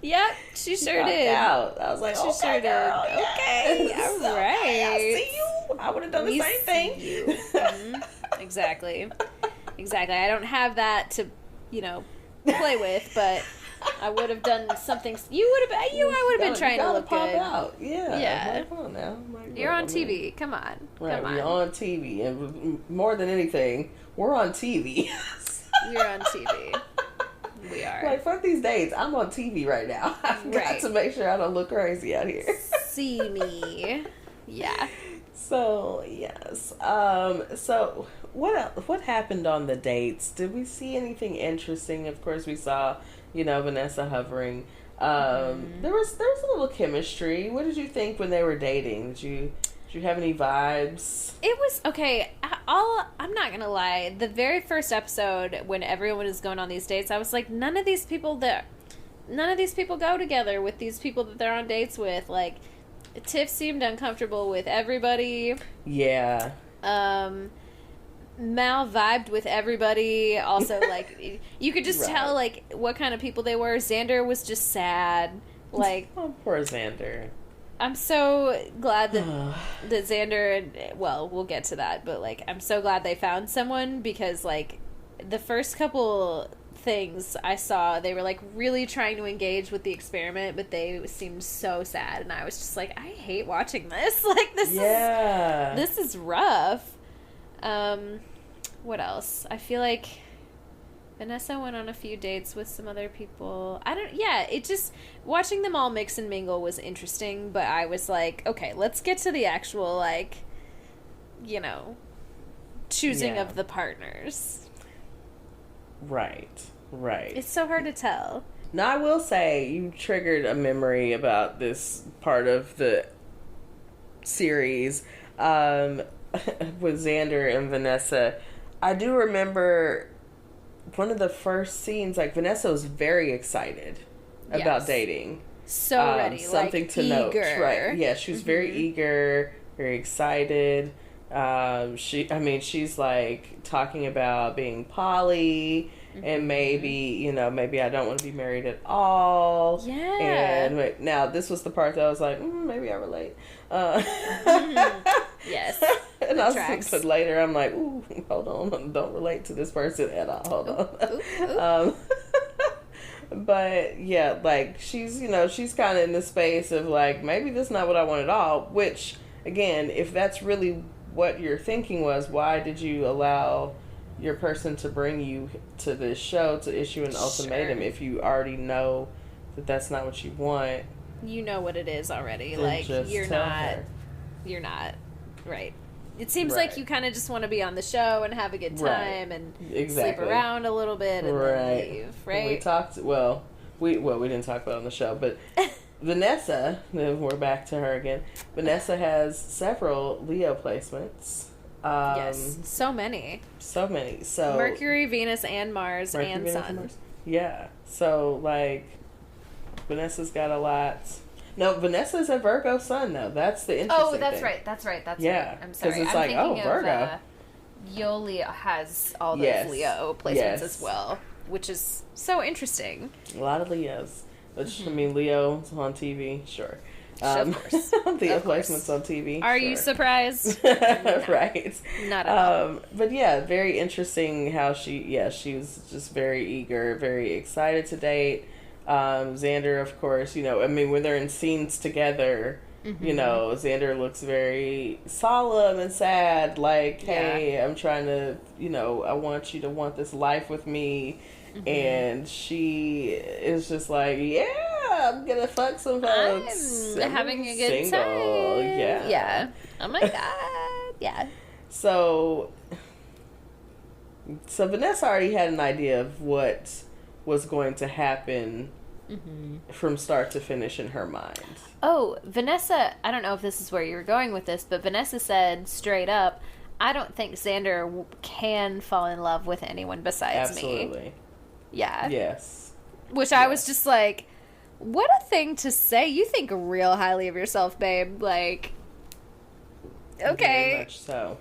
Yep, she sure did. Out. I was like, she sure did. Girl, okay, all right. Okay, I see you. I would have done the same thing. Exactly. I don't have that to, you know, play with, but I would have done something. I would have been trying to look good. Out. Yeah. Come on now. You're on TV. Come on. Right, we're on TV, and more than anything, we're on TV. We're on TV. We are. Like, fuck these dates. I'm on TV right now. I've got to make sure I don't look crazy out here. See me. Yeah. So, yes. So, what happened on the dates? Did we see anything interesting? Of course, we saw, you know, Vanessa hovering. There was a little chemistry. What did you think when they were dating? Did you have any vibes? It was okay. I'm not gonna lie. The very first episode, when everyone is going on these dates, I was like, none of these people go together with these people that they're on dates with. Like, Tiff seemed uncomfortable with everybody. Yeah. Mal vibed with everybody. Also, like, you could just Right. tell, like, what kind of people they were. Xander was just sad. Like, Oh, poor Xander. I'm so glad that Xander and, well, we'll get to that, but, like, I'm so glad they found someone because, like, the first couple things I saw, they were, like, really trying to engage with the experiment, but they seemed so sad, and I was just like, I hate watching this. Like, this is rough. What else? I feel like Vanessa went on a few dates with some other people. It just, watching them all mix and mingle was interesting, but I was like, okay, let's get to the actual, like, you know, choosing of the partners. Right. It's so hard to tell. Now, I will say, you triggered a memory about this part of the series, with Xander and Vanessa. I do remember one of the first scenes, like, Vanessa was very excited about dating. So ready, something like, to note. eager. Right. Yeah, she was very eager, very excited. She's like talking about being poly and maybe I don't want to be married at all. Yeah. And now this was the part that I was like, maybe I relate. Yes. And but later I'm like, ooh, hold on, don't relate to this person at all. Hold on. But yeah, like she's kind of in the space of like, maybe this is not what I want at all. Which again, if that's really what your thinking was, why did you allow your person to bring you to this show to issue an ultimatum if you already know that that's not what you want? You know what it is already. Then Like, just you're tell not her. right. It seems like you kind of just want to be on the show and have a good time and sleep around a little bit and then leave, right? We talked, we didn't talk about it on the show, but Vanessa, we're back to her again. Vanessa has several Leo placements. Yes, so many. So Mercury, Venus, and Mars, and Sun. Yeah. So, like, Vanessa's got a lot. No, Vanessa's a Virgo Sun, though. That's the interesting thing. That's right. Yeah. I'm sorry. Because it's I'm thinking Virgo. of Yoli has all those Leo placements as well, which is so interesting. A lot of Leos. Which, I mean, Leo's on TV, sure. Of course. Leo placements on TV. Are you surprised? Right. Not at all. But yeah, very interesting how she was just very eager, very excited to date. Xander, of course, when they're in scenes together, Xander looks very solemn and sad, like, hey, I'm trying to, I want you to want this life with me. And she is just like, I'm gonna fuck some folks. I'm having a good time. Yeah. Oh my god. Yeah. So Vanessa already had an idea of what was going to happen from start to finish in her mind. Oh, Vanessa, I don't know if this is where you were going with this, but Vanessa said straight up, I don't think Xander can fall in love with anyone besides me. Absolutely. Yeah. Yes. Which I was just like, what a thing to say. You think real highly of yourself, babe. Like, okay. Very much so.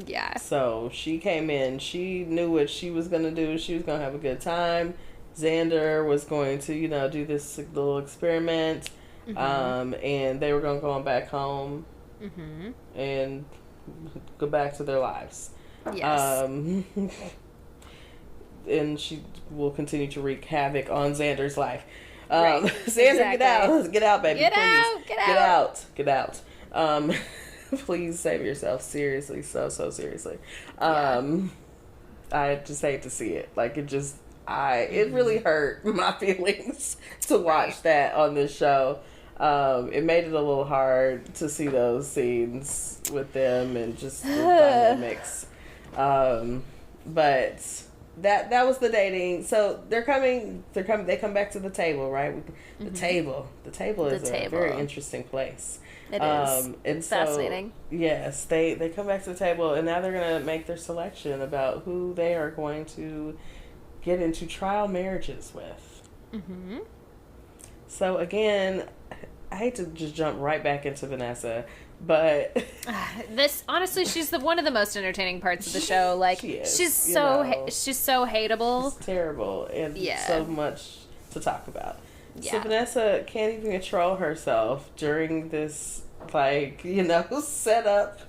Yeah. So she came in. She knew what she was going to do. She was going to have a good time. Xander was going to, do this little experiment. And they were going to go on back home and go back to their lives. Yes. And she will continue to wreak havoc on Xander's life. Right. Xander, get out, baby. Get out. Please save yourself. Seriously, so seriously. I just hate to see it. Like, it really hurt my feelings to watch that on this show. It made it a little hard to see those scenes with them and just the dynamics. But that was the dating. So they come back to the table, right? The table is a very interesting place. It is. And fascinating. So, yes, they come back to the table and now they're going to make their selection about who they are going to get into trial marriages with. So again, I hate to just jump right back into Vanessa, but this honestly, she's one of the most entertaining parts of the show. Like she's so hateable. It's terrible and so much to talk about. Yeah. So Vanessa can't even control herself during this, like, you know, setup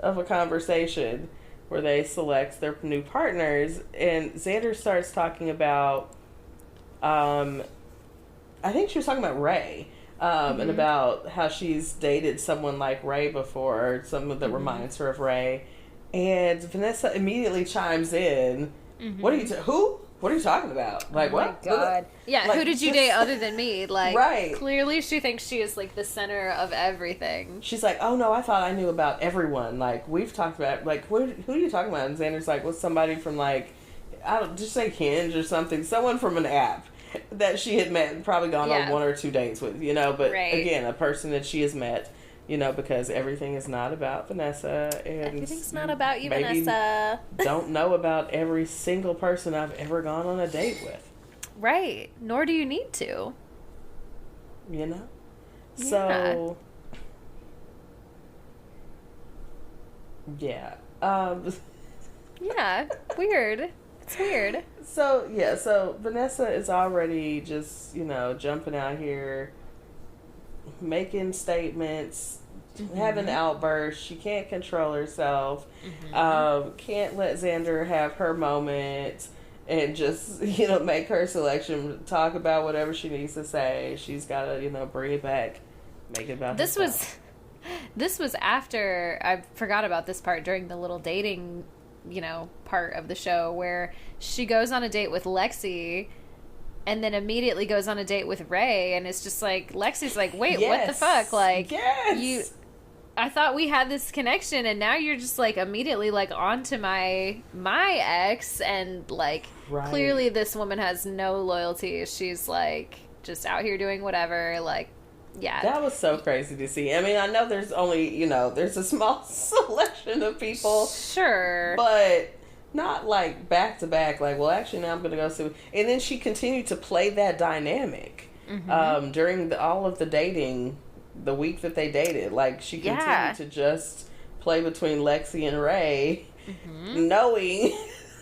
of a conversation where they select their new partners, and Xander starts talking about, I think she was talking about Ray, and about how she's dated someone like Ray before, someone that reminds her of Ray, and Vanessa immediately chimes in, what are you, who? What are you talking about? Like, what? Oh my God. Yeah, like, who did you date other than me? Like, right. Clearly she thinks she is, like, the center of everything. She's like, oh, no, I thought I knew about everyone. Like, we've talked about, like, who are you talking about? And Xander's like, well, somebody from, like, I don't, just say Hinge or something. Someone from an app that she had met and probably gone on 1 or 2 dates with, you know. But, again, a person that she has met, you know, because everything is not about Vanessa. And everything's not about you, Vanessa. Don't know about every single person I've ever gone on a date with. Right. Nor do you need to. You know? Yeah. So, yeah. Yeah. Weird. It's weird. So Vanessa is already just, you know, jumping out here, making statements, having outbursts. She can't control herself. Can't let Xander have her moment and just, you know, make her selection, talk about whatever she needs to say. She's got to, you know, bring it back, make it about herself. This was after, I forgot about this part during the little dating, you know, part of the show where she goes on a date with Lexi and then immediately goes on a date with Ray, and it's just like, Lexi's like, wait, what the fuck? Like, I thought we had this connection, and now you're just, like, immediately, like, onto my ex, and, like, clearly this woman has no loyalty. She's, like, just out here doing whatever, like, yeah. That was so crazy to see. I mean, I know there's only, you know, there's a small selection of people. Sure. But not like back to back, like, well, actually now I'm going to go see. And then she continued to play that dynamic during all of the dating, the week that they dated. Like, she continued to just play between Lexi and Ray, knowing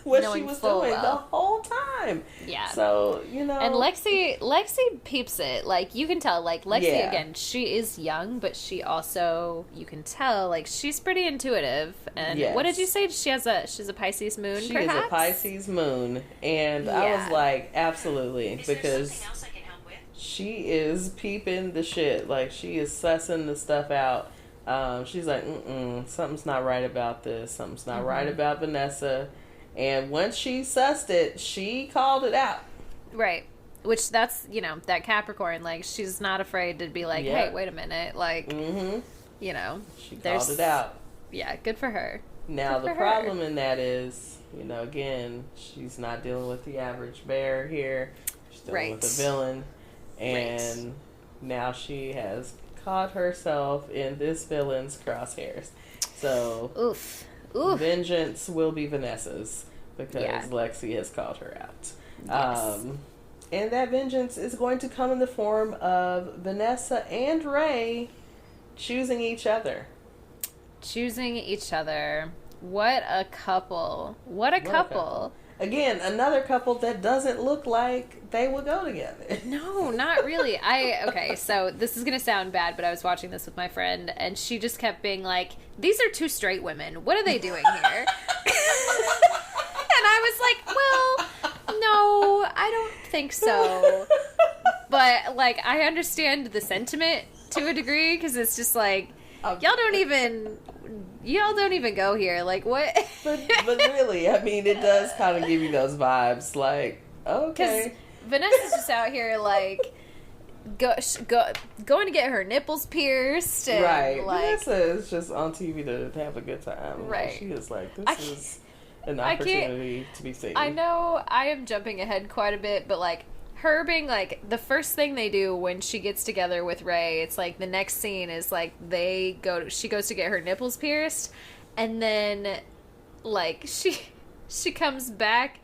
what she was doing the whole time. Yeah. So, you know. And Lexi peeps it. Like, you can tell, like, Lexi, again, she is young, but she also, you can tell, like, she's pretty intuitive. And what did you say? She's a Pisces moon, She perhaps? is a Pisces moon. And I was like, absolutely. Is because there something else I can help with? she is peeping the shit. Like, she is sussing the stuff out. She's like, something's not right about this. Something's not right about Vanessa. And once she sussed it, she called it out. Right. Which that's, you know, that Capricorn, like, she's not afraid to be like, hey, wait a minute. Like, you know. She called it out. Yeah, good for her. Now, the problem in that is, you know, again, she's not dealing with the average bear here. She's dealing with a villain. And now she has caught herself in this villain's crosshairs. So, Oof. Vengeance will be Vanessa's because Lexi has called her out. Yes. And that vengeance is going to come in the form of Vanessa and Ray choosing each other. Choosing each other. What a couple. What a couple. Again, another couple that doesn't look like they would go together. No, not really. Okay, so this is going to sound bad, but I was watching this with my friend, and she just kept being like, these are two straight women. What are they doing here? And I was like, well, no, I don't think so. But, like, I understand the sentiment to a degree, because it's just like, y'all don't even go here. Like, what? but really, I mean, it does kind of give you those vibes. Like, okay. Because Vanessa's just out here, like, going to get her nipples pierced. And, right. Like, Vanessa is just on TV to have a good time. Right. Like, she is like, this is an opportunity to be seen. I know I am jumping ahead quite a bit, but, like, her being, like, the first thing they do when she gets together with Ray, it's like the next scene is, like, she goes to get her nipples pierced, and then, like, she comes back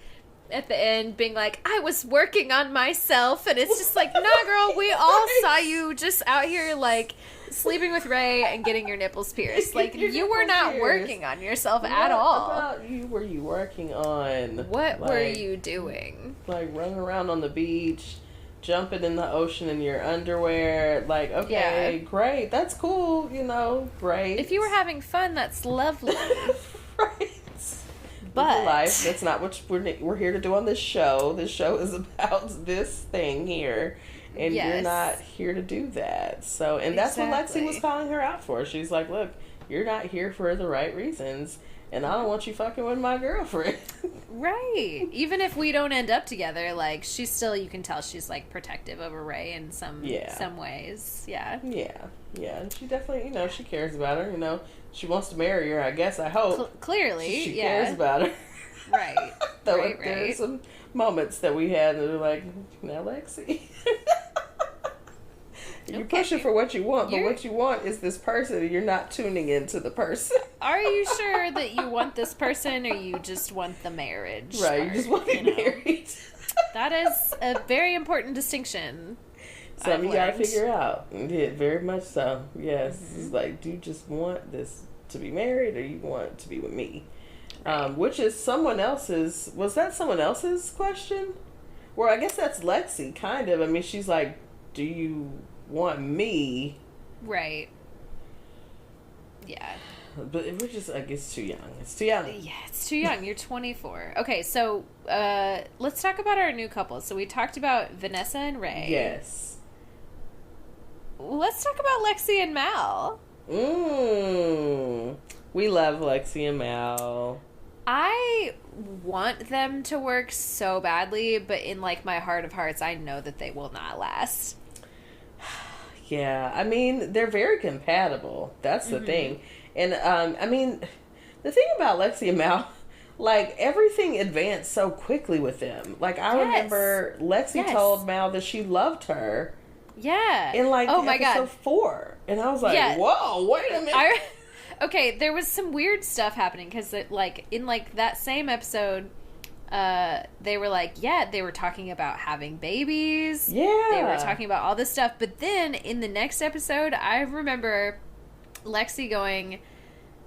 at the end being like, I was working on myself, and it's just like, nah, girl, we all saw you just out here, like, sleeping with Ray and getting your nipples pierced. Like, you were not working on yourself at all. What about you were you working on? What were you doing? Like, running around on the beach, jumping in the ocean in your underwear. Like, okay, great. That's cool, great. If you were having fun, that's lovely. Right. But life, that's not what we're here to do on this show. This show is about this thing here, and you're not here to do that. So, and that's what Lexi was calling her out for. She's like, look, you're not here for the right reasons, and I don't want you fucking with my girlfriend. Right. Even if we don't end up together, like, she's still, you can tell she's, like, protective over Ray in some ways. Yeah. Yeah, and she definitely, she cares about her, She wants to marry her, I guess, I hope. Clearly, she cares about her. Right. Though there are some moments that we had that were like, now, Lexi. You're pushing for what you want, but what you want is this person, and you're not tuning into the person. Are you sure that you want this person, or you just want the marriage? Right, you just want to be married. That is a very important distinction. Something you gotta figure out. Yeah, very much so. Yes. It's like, do you just want this to be married, or you want to be with me? Right. Which is someone else's, was that someone else's question? Well, I guess that's Lexi, kind of. I mean, she's like, do you want me? Right. Yeah. But we're just, I guess, too young. It's too young. Yeah, it's too young. You're 24. Okay, so let's talk about our new couple. So we talked about Vanessa and Ray. Yes. Let's talk about Lexi and Mal. We love Lexi and Mal. I want them to work so badly, but in, like, my heart of hearts, I know that they will not last. Yeah, I mean, they're very compatible. That's the thing. And, I mean, the thing about Lexi and Mal, like, everything advanced so quickly with them. Like, I remember Lexi told Mal that she loved her. Yeah. In, like, episode 4. And I was like, whoa, wait a minute. Okay, there was some weird stuff happening, because, like, in, like, that same episode, they were like, they were talking about having babies. Yeah. They were talking about all this stuff. But then, in the next episode, I remember Lexi going,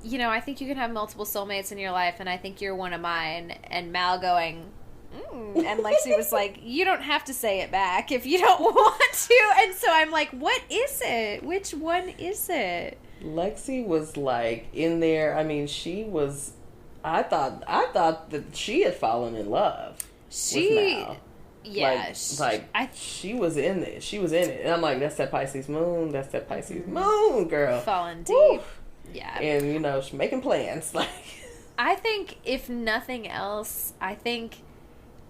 I think you can have multiple soulmates in your life, and I think you're one of mine. And Mal going, and Lexi was like, you don't have to say it back if you don't want to. And so I'm like, what is it? Which one is it? Lexi was like in there. I mean, she was. I thought that she had fallen in love. With Mal. Yeah, she was in it. She was in it, and I'm like, that's that Pisces moon. That's that Pisces moon, girl. Falling deep. Woo. Yeah, and she's making plans. Like, I think if nothing else, I think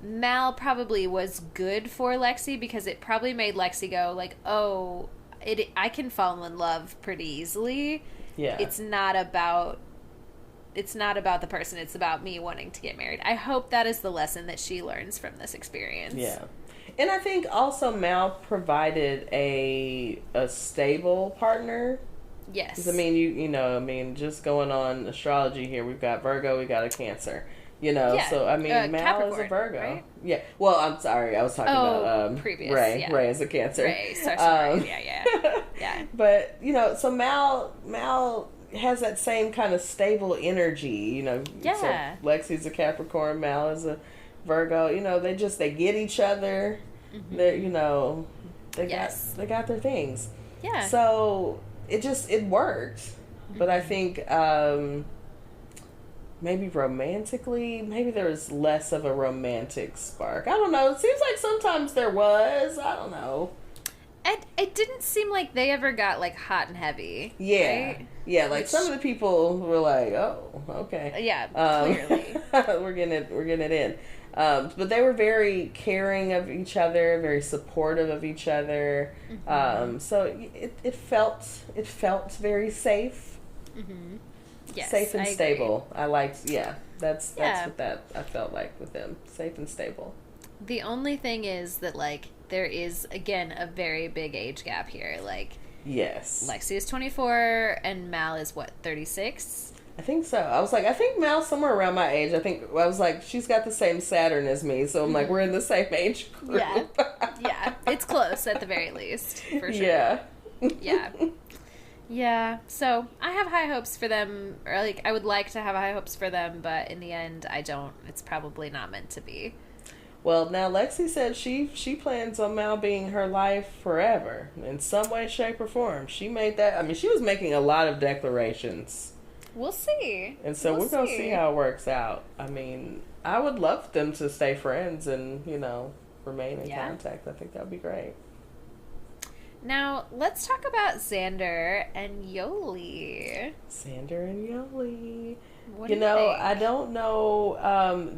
Mal probably was good for Lexi, because it probably made Lexi go like, oh, I can fall in love pretty easily. Yeah. It's not about the person. It's about me wanting to get married. I hope that is the lesson that she learns from this experience. Yeah. And I think also Mal provided a stable partner. Yes. 'Cause, I mean, just going on astrology here, we've got Virgo, we got a Cancer. So I mean, Mal Capricorn, is a Virgo. Right? Yeah. Well, I'm sorry, I was talking about previous, Ray. Yeah. Ray is a Cancer. Ray, so sorry. Yeah. But so Mal has that same kind of stable energy. Yeah. So Lexi's a Capricorn, Mal is a Virgo. They get each other. They they got their things. Yeah. So it worked, but I think. Maybe romantically, maybe there was less of a romantic spark. I don't know. It seems like sometimes there was. I don't know. It didn't seem like they ever got, like, hot and heavy. Yeah. Right? Yeah, like, some of the people were like, oh, okay. Yeah, clearly. We're getting it in. But they were very caring of each other, very supportive of each other. So it felt very safe. Yes, safe and I stable. agree. I liked, that's what that I felt like with them. Safe and stable. The only thing is that, like, there is, again, a very big age gap here. Like, yes. Lexi is 24 and Mal is, what, 36? I think so. I was like, I think Mal's somewhere around my age. I was like, she's got the same Saturn as me, so I'm like, we're in the same age group. Yeah. Yeah. It's close at the very least, for sure. Yeah. Yeah. Yeah. So I have high hopes for them, or like I would like to have high hopes for them, but in the end I don't. It's probably not meant to be. Well, now Lexi said she plans on Mal being her life forever in some way, shape, or form. She made that. I mean, she was making a lot of declarations. We'll see. And so we're going to see how it works out. I mean, I would love them to stay friends and, remain in contact. I think that would be great. Now, let's talk about Xander and Yoli. Xander and Yoli. What do you think? I don't know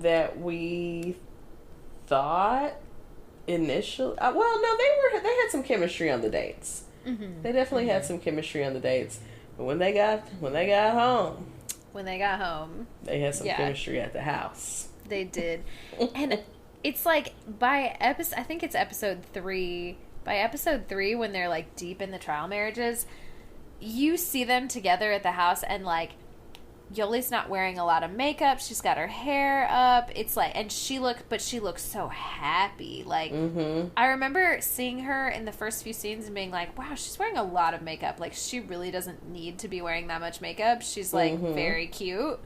that we thought initially. Well, no, they had some chemistry on the dates. Mm-hmm. They definitely had some chemistry on the dates. But when they got home, they had some chemistry at the house. They did. And it's like I think it's episode 3. By episode 3, when they're like deep in the trial marriages, you see them together at the house, and like Yoli's not wearing a lot of makeup. She's got her hair up. It's like, and she looks so happy. Like, I remember seeing her in the first few scenes and being like, wow, she's wearing a lot of makeup. Like, she really doesn't need to be wearing that much makeup. She's like very cute,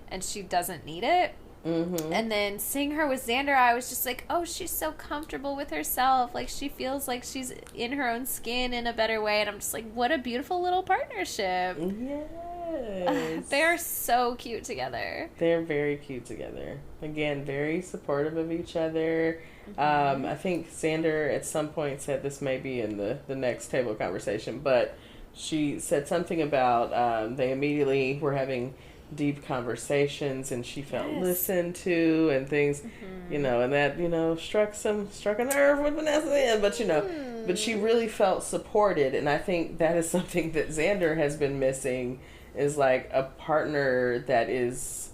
and she doesn't need it. And then seeing her with Xander, I was just like, oh, she's so comfortable with herself. Like, she feels like she's in her own skin in a better way. And I'm just like, what a beautiful little partnership. Yes. They're so cute together. They're very cute together. Again, very supportive of each other. I think Xander at some point said, this may be in the next table conversation, but she said something about they immediately were having deep conversations, and she felt listened to and things, and that, struck a nerve with Vanessa in, but she really felt supported, and I think that is something that Xander has been missing, is like a partner that is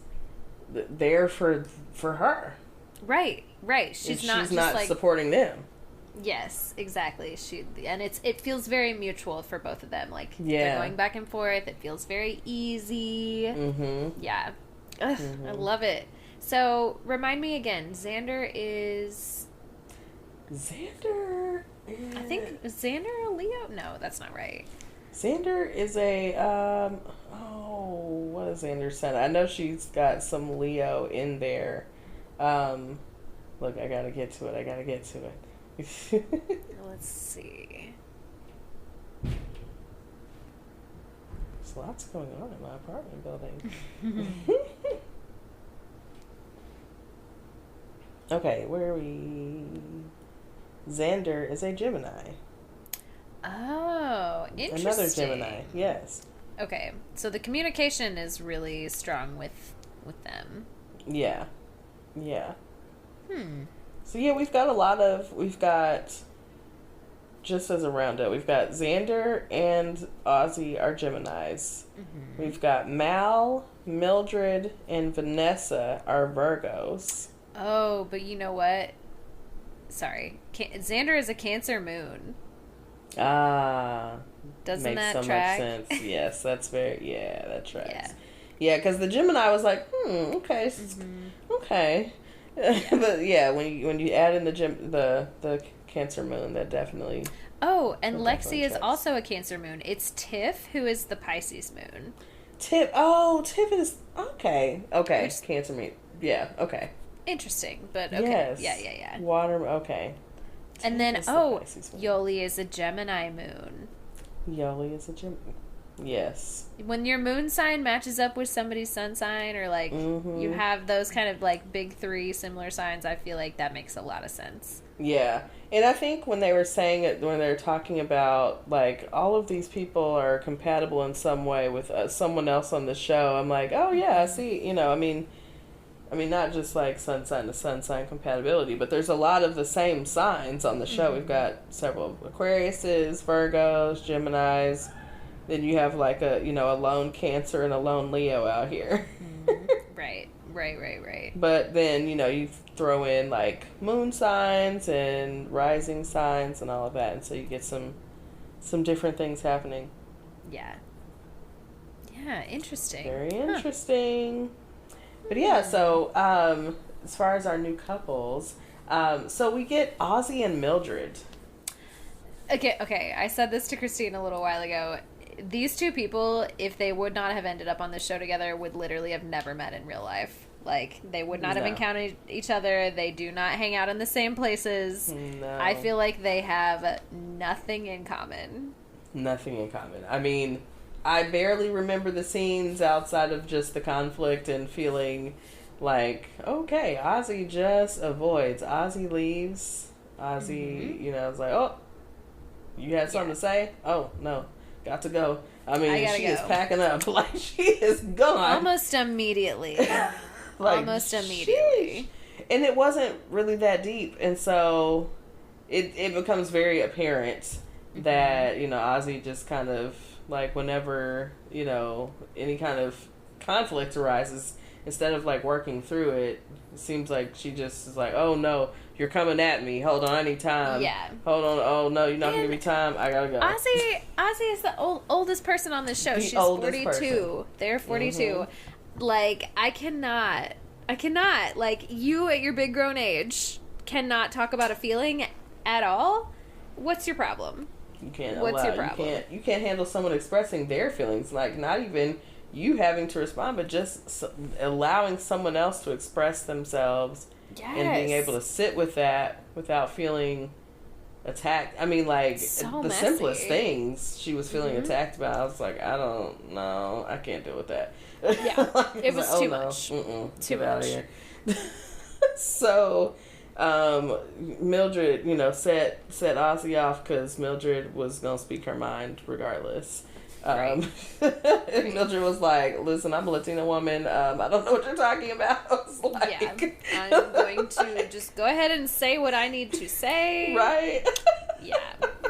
there for her. Right. She's not like, supporting them. Yes, exactly. It feels very mutual for both of them. Like, they're going back and forth. It feels very easy. Yeah. Ugh, I love it. So, remind me again. Xander is... I think, is Xander a Leo? No, that's not right. Xander is a... what is Xander's son? I know she's got some Leo in there. Look, I gotta get to it. Let's see. There's lots going on in my apartment building. Okay, where are we? Xander is a Gemini. Oh, interesting. Another Gemini, yes. Okay, so the communication is really strong with them. Yeah. So yeah, we've got, just as a roundup, we've got Xander and Ozzy are Geminis. We've got Mal, Mildred, and Vanessa are Virgos. Oh, but you know what? Sorry. Xander is a Cancer moon. Doesn't makes that so track? much sense. Yes, that tracks. Yeah, because the Gemini was like, okay, okay. But yeah, when you add in the Cancer moon, that definitely. Oh, and Lexi is also a Cancer moon. It's Tiff who is the Pisces moon. Tiff is okay. Cancer moon. Yeah, okay. Interesting, but okay. Yes. Yeah. Water, okay. And then Yoli is a Gemini moon. Yes. When your moon sign matches up with somebody's sun sign, or like you have those kind of like big 3 similar signs, I feel like that makes a lot of sense. Yeah. And I think when they were saying it, when they were talking about like all of these people are compatible in some way with someone else on the show, I'm like, oh yeah, I see. I mean, not just like sun sign to sun sign compatibility, but there's a lot of the same signs on the show. We've got several Aquariuses, Virgos, Geminis. Then you have like a lone Cancer and a lone Leo out here. Right. But then, you throw in like moon signs and rising signs and all of that. And so you get some different things happening. Yeah. Yeah, interesting. Very interesting. But yeah, so as far as our new couples, so we get Ozzy and Mildred. Okay. I said this to Christine a little while ago. These two people, if they would not have ended up on the show together, would literally have never met in real life. Like, they would not have encountered each other. They do not hang out in the same places. No. I feel like they have nothing in common. Nothing in common. I mean, I barely remember the scenes outside of just the conflict and feeling like, okay, Ozzy just avoids. Ozzy leaves. Ozzy, you know, it's like, oh, you had something to say? Oh, no. Got to go. I mean, she is packing up. Like, she is gone. Almost immediately. Almost immediately. And it wasn't really that deep. And so it becomes very apparent that, you know, Ozzy just kind of, like, whenever, you know, any kind of conflict arises, instead of, like, working through it, it seems like she just is like, oh, no, you're coming at me. Hold on, I need time. Yeah. Hold on. Oh, no, you're not going to give me time. I got to go. Ozzy is the oldest person on this show. She's 42. Person. They're 42. Mm-hmm. Like, I cannot, like, you at your big grown age cannot talk about a feeling at all. What's your problem? You can't You can't handle someone expressing their feelings. Like, not even you having to respond, but just allowing someone else to express themselves. Yes. And being able to sit with that without feeling attacked. I mean, like, the simplest things she was feeling attacked about. I was like, I don't know. I can't deal with that. Yeah. It was too much. Too much. Out of here. So, Mildred, you know, set Ozzy off because Mildred was going to speak her mind regardless. Right. And Mildred was like, listen, I'm a Latina woman. I don't know what you're talking about. I was like, yeah, I'm going to just go ahead and say what I need to say. Right. Yeah,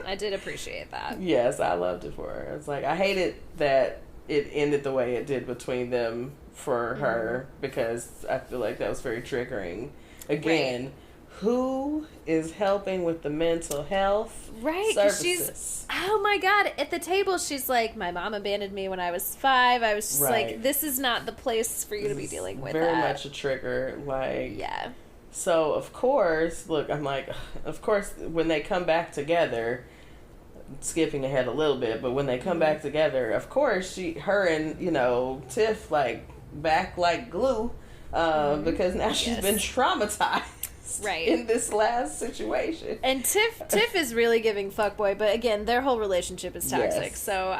I did appreciate that. Yes, I loved it for her. It's like, I hated that it ended the way it did between them for her because I feel like that was very triggering. Again, who is helping with the mental health services? Oh my God, at the table she's like, my mom abandoned me when I was 5. I was just like, this is not the place for you to be dealing with very much a trigger. Like, yeah. So of course, look, I'm like, of course when they come back together, skipping ahead a little bit, but when they come back together, of course her and, you know, Tiff, like, back like glue, because now she's been traumatized. Right. In this last situation. And Tiff is really giving fuckboy, but again, their whole relationship is toxic. Yes. So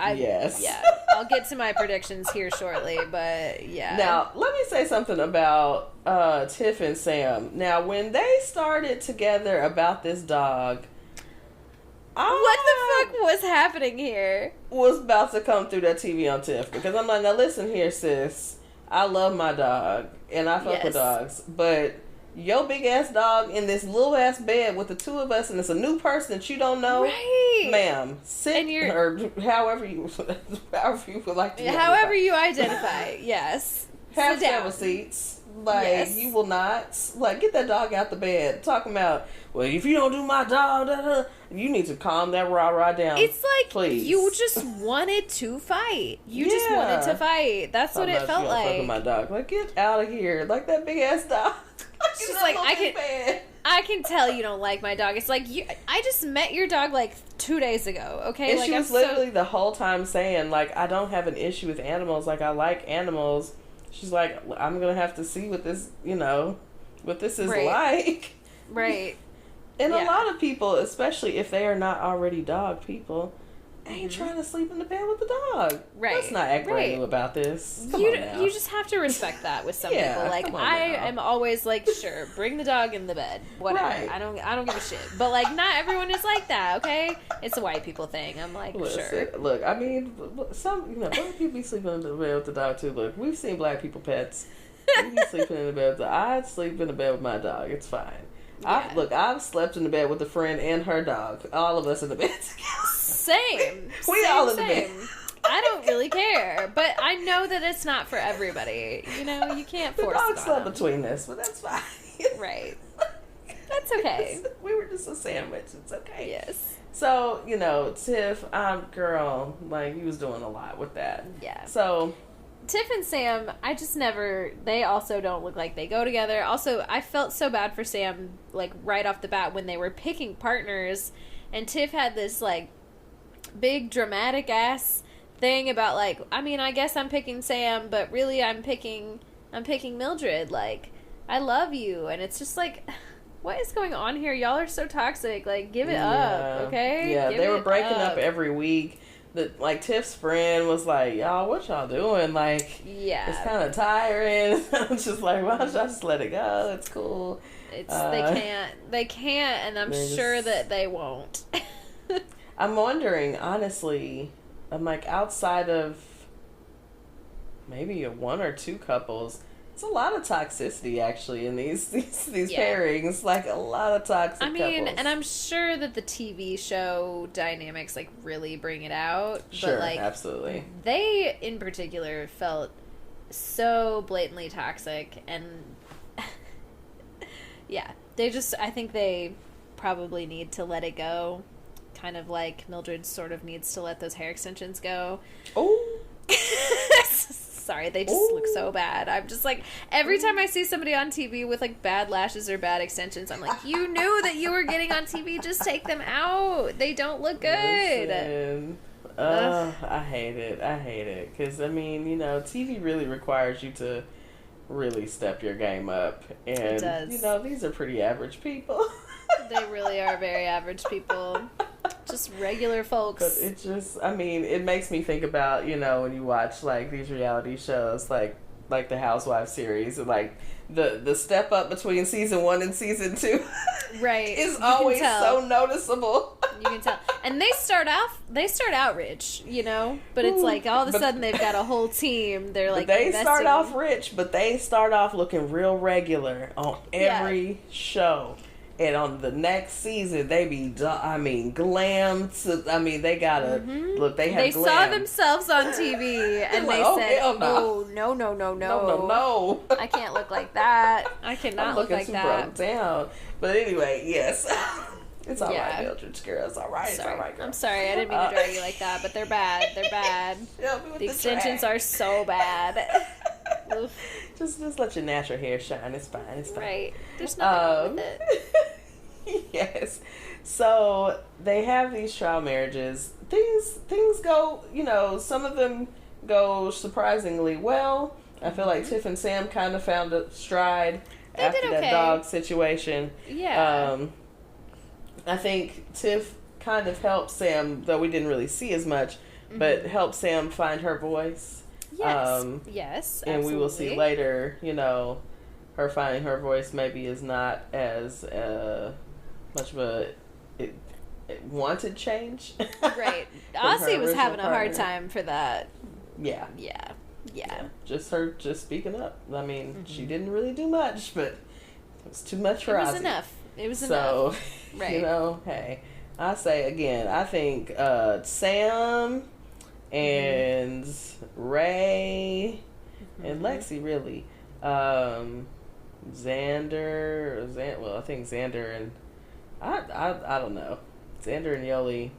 I'll get to my predictions here shortly, but yeah. Now, let me say something about Tiff and Sam. Now, when they started together about this dog, what the fuck was happening here? Was about to come through that TV on Tiff, because I'm like, now listen here, sis. I love my dog and I fuck with dogs, but your big ass dog in this little ass bed with the two of us, and it's a new person that you don't know, ma'am. Sit or however you would like to. However you identify, yes. Have several seats. Like, you will not, like, get that dog out the bed. Talking about, well, if you don't do my dog, you need to calm that rah-rah down. It's like, please. You just wanted to fight. You just wanted to fight. That's what it felt like. Fucking my dog. Like, get out of here. Like, that big ass dog. It's just like, I can tell you don't like my dog. It's like, I just met your dog like 2 days ago, okay? And like, she was literally the whole time saying, like, I don't have an issue with animals. Like, I like animals. She's like, I'm going to have to see what this, you know, what this is like. Right. And a lot of people, especially if they are not already dog people, ain't trying to sleep in the bed with the dog. Right. Let's not act brand new about this. You just have to respect that with some people. Like, I am always like, sure, bring the dog in the bed. Whatever. Right. I don't give a shit. But, like, not everyone is like that, okay? It's a white people thing. I'm like, sure. Look, I mean, some, you know, black people be sleeping in the bed with the dog, too. Look, we've seen black people pets. We be sleeping in the bed with the I'd sleep in the bed with my dog. It's fine. Yeah. I've slept in the bed with a friend and her dog. All of us in the bed together. Same. We all in the bed. I don't really care, but I know that it's not for everybody. You know, you can't force it on the dog slept between us, but that's fine. Right. That's okay. We were just a sandwich. It's okay. Yes. So, Tiff, girl, like, you was doing a lot with that. Yeah. So, Tiff and Sam, I just never, they also don't look like they go together. Also, I felt so bad for Sam, like, right off the bat when they were picking partners, and Tiff had this, like, big dramatic ass thing about, like, I mean, I guess I'm picking Sam, but really I'm picking Mildred, like, I love you, and it's just like, what is going on here? Y'all are so toxic, like, give it up, okay? Yeah, give they were breaking up every week. Like, Tiff's friend was like, y'all, what y'all doing? Like, yeah, it's kind of tiring. I'm just like, why don't y'all just let it go? It's cool. It's they can't, and I'm sure that they won't. I'm wondering, honestly, I'm like, outside of maybe one or two couples, it's a lot of toxicity actually in these pairings. Like, a lot of toxic couples. And I'm sure that the TV show dynamics like really bring it out. Sure, but, like, absolutely. They in particular felt so blatantly toxic, and yeah, I think they probably need to let it go. Kind of like Mildred sort of needs to let those hair extensions go. Oh. Sorry, they just look so bad. I'm just like, every time I see somebody on TV with like bad lashes or bad extensions, I'm like, you knew that you were getting on TV, just take them out. They don't look good. Listen, I hate it. Because, I mean, TV really requires you to really step your game up. And, it does. These are pretty average people. They really are very average people. Just regular folks. But it just, I mean, it makes me think about, when you watch, like, these reality shows, like the Housewives series, and, like, the step up between season 1 and season 2 right, is always so noticeable. You can tell. And they start out rich, but it's like all of a sudden they've got a whole team. They're like, they start off rich, but they start off looking real regular on every show. And on the next season, they be, glam to, they gotta, look, they have They glam. saw themselves on TV, and they said, oh, no. No. I can't look like that. I cannot look like that. I'm looking too broke down. But anyway, yes. It's all right, Mildred, girl. It's all right. It's all right, girl. I'm sorry. I didn't mean to drag you like that, but they're bad. They're bad. The extensions are so bad. Just let your natural hair shine. It's fine. It's fine. Right. There's nothing wrong with it. Yes. So they have these trial marriages. Things go, some of them go surprisingly well. I feel like Tiff and Sam kind of found a stride after that dog situation. Yeah. I think Tiff kind of helped Sam, though we didn't really see as much, but helped Sam find her voice. Yes. Yes. And absolutely. we will see later, her finding her voice maybe is not as much of a wanted change. Right. Ozzy was having a hard time for that. Yeah. Yeah. Just her speaking up. I mean, she didn't really do much, but it was too much for Ozzy. It was enough. So, right. Hey, I say again, I think Sam and Ray and Lexi, really. Xander, I think Xander and I don't know. Xander and Yoli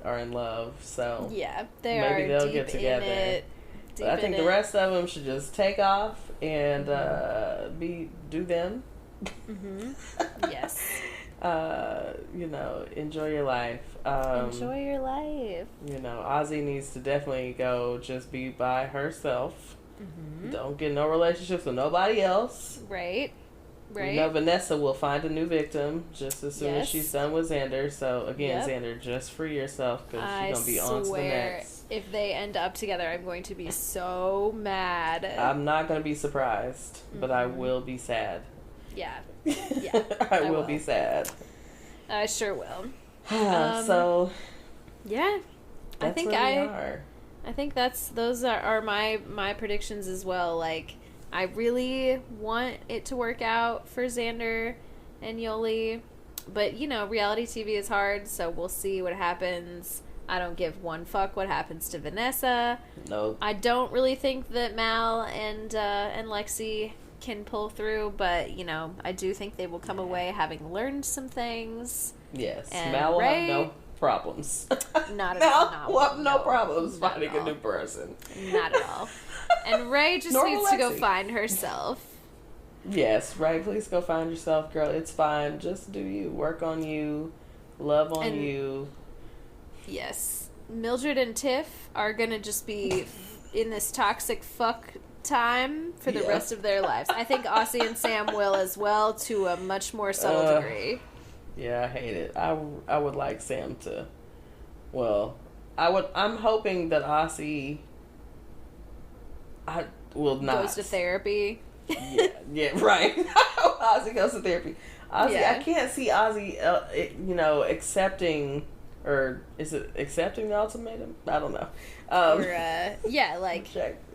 are in love, so yeah, maybe they'll get together. But I think the rest of them should just take off and do them. Yes. Enjoy your life. Enjoy your life. Ozzy needs to definitely go just be by herself. Don't get no relationships with nobody else. Right. Vanessa will find a new victim just as soon as she's done with Xander. So again, Xander, just free yourself because she's gonna be on to the next. If they end up together, I'm going to be so mad. I'm not gonna be surprised, but I will be sad. Yeah. I will be sad. I sure will. So yeah, I think I think those are my predictions as well. Like, I really want it to work out for Xander and Yoli, but reality TV is hard, so we'll see what happens. I don't give one fuck what happens to Vanessa. Nope. I don't really think that Mal and Lexi can pull through, but I do think they will come away having learned some things. Yes, and Mal will have problems. Not at no, all. we'll have no problems finding a all. new person. Not at all. And Ray just Normal needs to go Lexi. find herself. Yes, right. Please go find yourself, girl. It's fine. Just do you. Work on you. Love on you. Yes. Mildred and Tiff are going to just be in this toxic fuck time for the rest of their lives. I think Aussie and Sam will as well, to a much more subtle degree. Yeah, I hate it. I would like Sam to. Well, I'm hoping that Aussie. I will not goes to therapy. Yeah, right. Ozzy goes to therapy. Ozzy, I can't see Ozzy, accepting, or is it accepting the ultimatum? I don't know. Reject.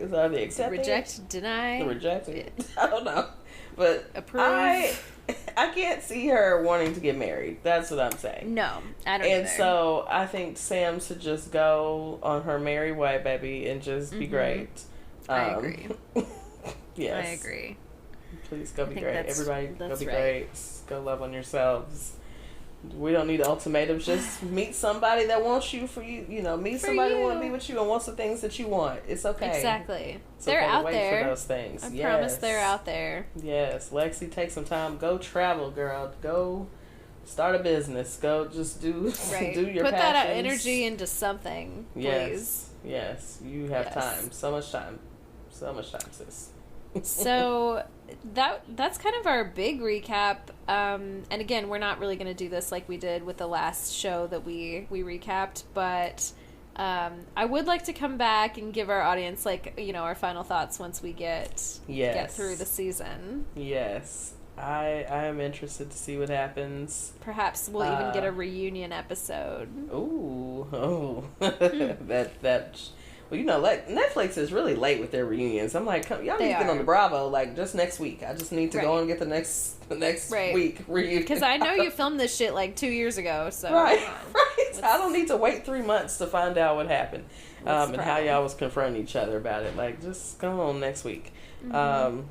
Is that the accepting? Reject, deny. The rejecting. I don't know, but approve. I can't see her wanting to get married. That's what I'm saying. No, I don't. And so I think Sam should just go on her merry way, baby, and just be great. I agree. Yes. I agree. Please go be great. Everybody go be right. great. Go love on yourselves. We don't need ultimatums. Just meet somebody that wants you for you. Meet somebody who want to be with you and wants the things that you want. It's okay. Exactly. It's they're okay out to wait there. for those things. I promise they're out there. Yes. Lexi, take some time. Go travel, girl. Go start a business. Go just do do your Put passions. that energy into something, please. Yes. You have time. So much time. So much time, sis. So that's kind of our big recap. And again, we're not really going to do this like we did with the last show that we recapped, but I would like to come back and give our audience our final thoughts once we get through the season. Yes. I am interested to see what happens. Perhaps we'll even get a reunion episode. Ooh. Well, Netflix is really late with their reunions. I'm like, y'all need to get on the Bravo, just next week. I just need to go and get the next week reunion. Because I know you filmed this shit 2 years ago, so. Right. I don't need to wait 3 months to find out what happened. And how y'all was confronting each other about it. Just come on next week. Or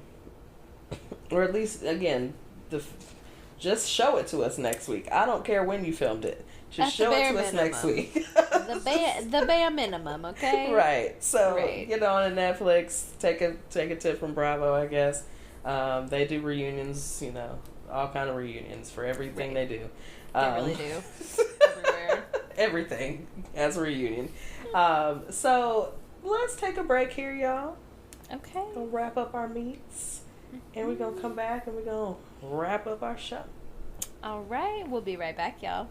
at least, again, just show it to us next week. I don't care when you filmed it. Just show it to us next week. the bare minimum, okay? Right. So get on to Netflix. Take a tip from Bravo, I guess. They do reunions. All kind of reunions for everything they do. They really do. Everywhere. Everything has a reunion. So let's take a break here, y'all. Okay. We'll wrap up our meats, and we're gonna come back and we're gonna wrap up our show. All right. We'll be right back, y'all.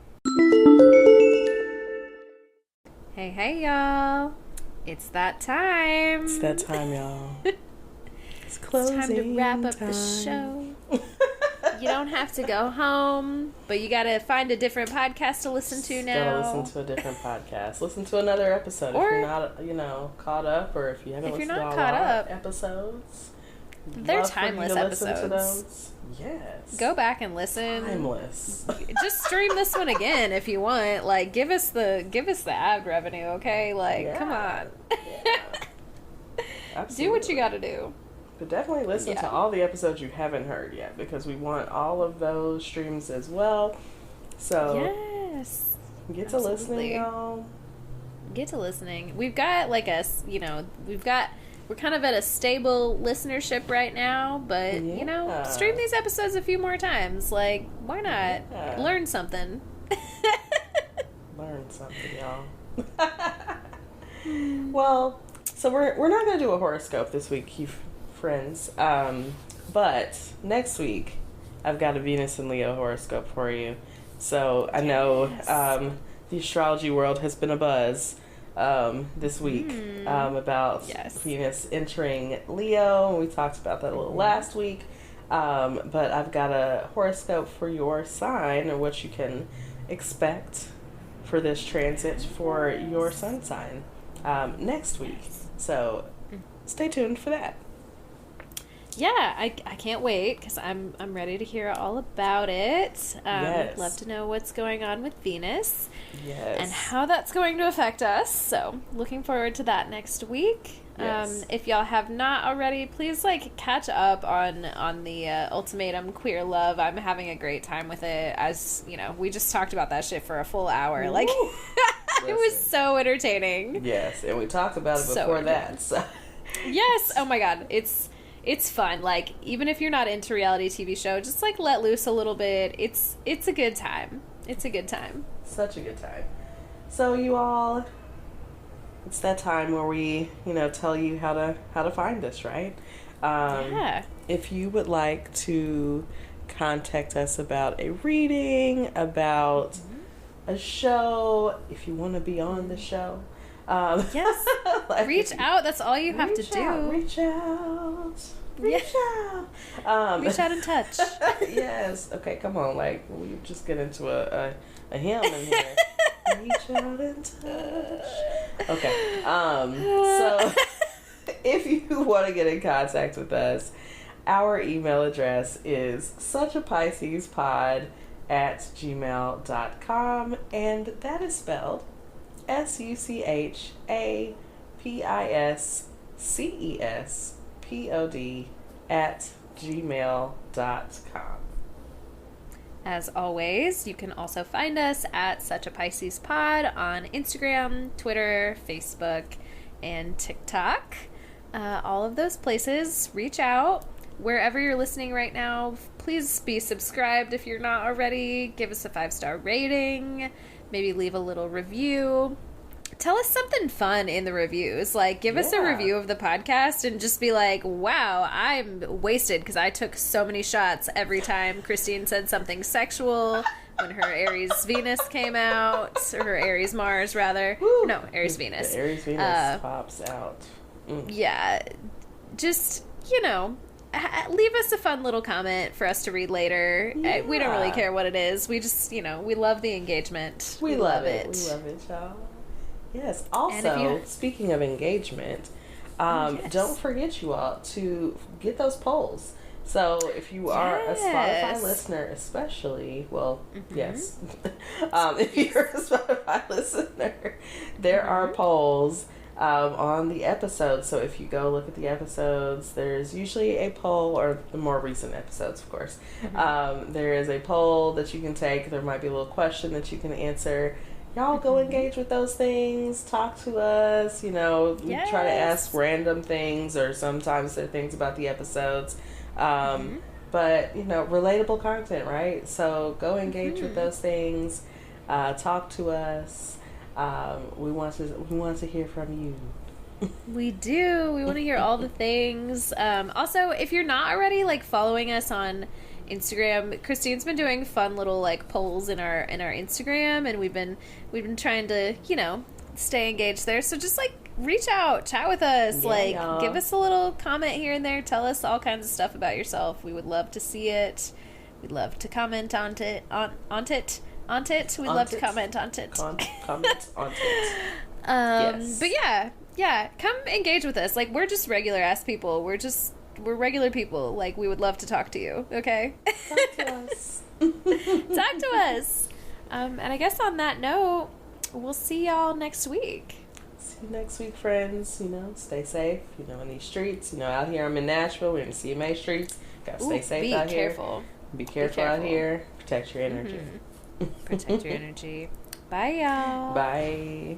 Hey, y'all. It's that time. It's that time, y'all. It's time to wrap up the show. You don't have to go home, but you got to find a different podcast to listen to now. Gotta listen to a different podcast. Listen to another episode if you're not, caught up, or if you haven't listened to all our episodes. They're timeless episodes. To those. Yes. Go back and listen. Timeless. Just stream this one again if you want. Give us the ad revenue, okay? Come on. Do what you got to do. But definitely listen to all the episodes you haven't heard yet, because we want all of those streams as well. So yes, get to listening, y'all. Get to listening. We've got we're kind of at a stable listenership right now, but stream these episodes a few more times. Why not? Yeah. Learn something. Learn something, y'all. Well, so we're not going to do a horoscope this week, you friends. But next week, I've got a Venus and Leo horoscope for you. So I know the astrology world has been abuzz this week about Venus entering Leo, and we talked about that a little last week. But I've got a horoscope for your sign and what you can expect for this transit for your sun sign next week. So stay tuned for that. yeah, I can't wait because I'm ready to hear all about it. Yes. Love to know what's going on with Venus. Yes. And how that's going to affect us. So, looking forward to that next week. Yes. If y'all have not already, please catch up on the Ultimatum Queer Love. I'm having a great time with it. As you know, we just talked about that shit for a full hour. Like, it was so entertaining. Yes, and we talked about it before that. So. Yes. Oh my God, it's fun. Like, even if you're not into reality TV show, just let loose a little bit. It's a good time. It's a good time. Such a good time. So you all, it's that time where we, tell you how to find us, right? Yeah. If you would like to contact us about a reading, about a show, if you want to be on the show, yes, reach out. That's all you have to do. Reach out. Reach and touch. Yes. Okay, come on. We just get into a hymn in here. Reach out and touch. Okay. So if you want to get in contact with us, our email address is suchapiscespod@gmail.com, and that is spelled suchapiscespod@gmail.com. As always, you can also find us at Such a Pisces Pod on Instagram, Twitter, Facebook, and TikTok. All of those places. Reach out. Wherever you're listening right now, please be subscribed if you're not already. Give us a 5-star rating. Maybe leave a little review. Tell us something fun in the reviews. Give us a review of the podcast and just be like, wow, I'm wasted because I took so many shots every time Christine said something sexual when her Aries Venus came out, or her Aries Mars, rather. Woo. No, Aries Venus. The Aries Venus pops out. Yeah. Just, leave us a fun little comment for us to read later. Yeah. We don't really care what it is. We just, we love the engagement. We love it. We love it, y'all. Yes. Also, speaking of engagement, don't forget, you all, to get those polls. So if you are a Spotify listener, especially, yes. If you're a Spotify listener, there are polls on the episodes. So if you go look at the episodes, there's usually a poll, or the more recent episodes, of course. There is a poll that you can take. There might be a little question that you can answer. Y'all go engage with those things. Talk to us. We try to ask random things, or sometimes they're things about the episodes. But, relatable content, right? So go engage with those things. Talk to us. We want to hear from you. We do. We want to hear all the things. Also, if you're not already following us on Instagram, Christine's been doing fun little polls in our Instagram, and we've been trying to stay engaged there. So just reach out, chat with us, y'all. Give us a little comment here and there. Tell us all kinds of stuff about yourself. We would love to see it. We'd love to comment on it. We'd love to comment on it. Comment on it. Yes. But yeah, come engage with us. We're just regular ass people. We're regular people. We would love to talk to you. Okay. Talk to us. Talk to us. And I guess on that note, we'll see y'all next week. See you next week, friends. Stay safe. In these streets. Out here, I'm in Nashville. We're in the CMA streets. Gotta stay safe out here. Be careful out here. Protect your energy. Protect your energy. Bye, y'all. Bye.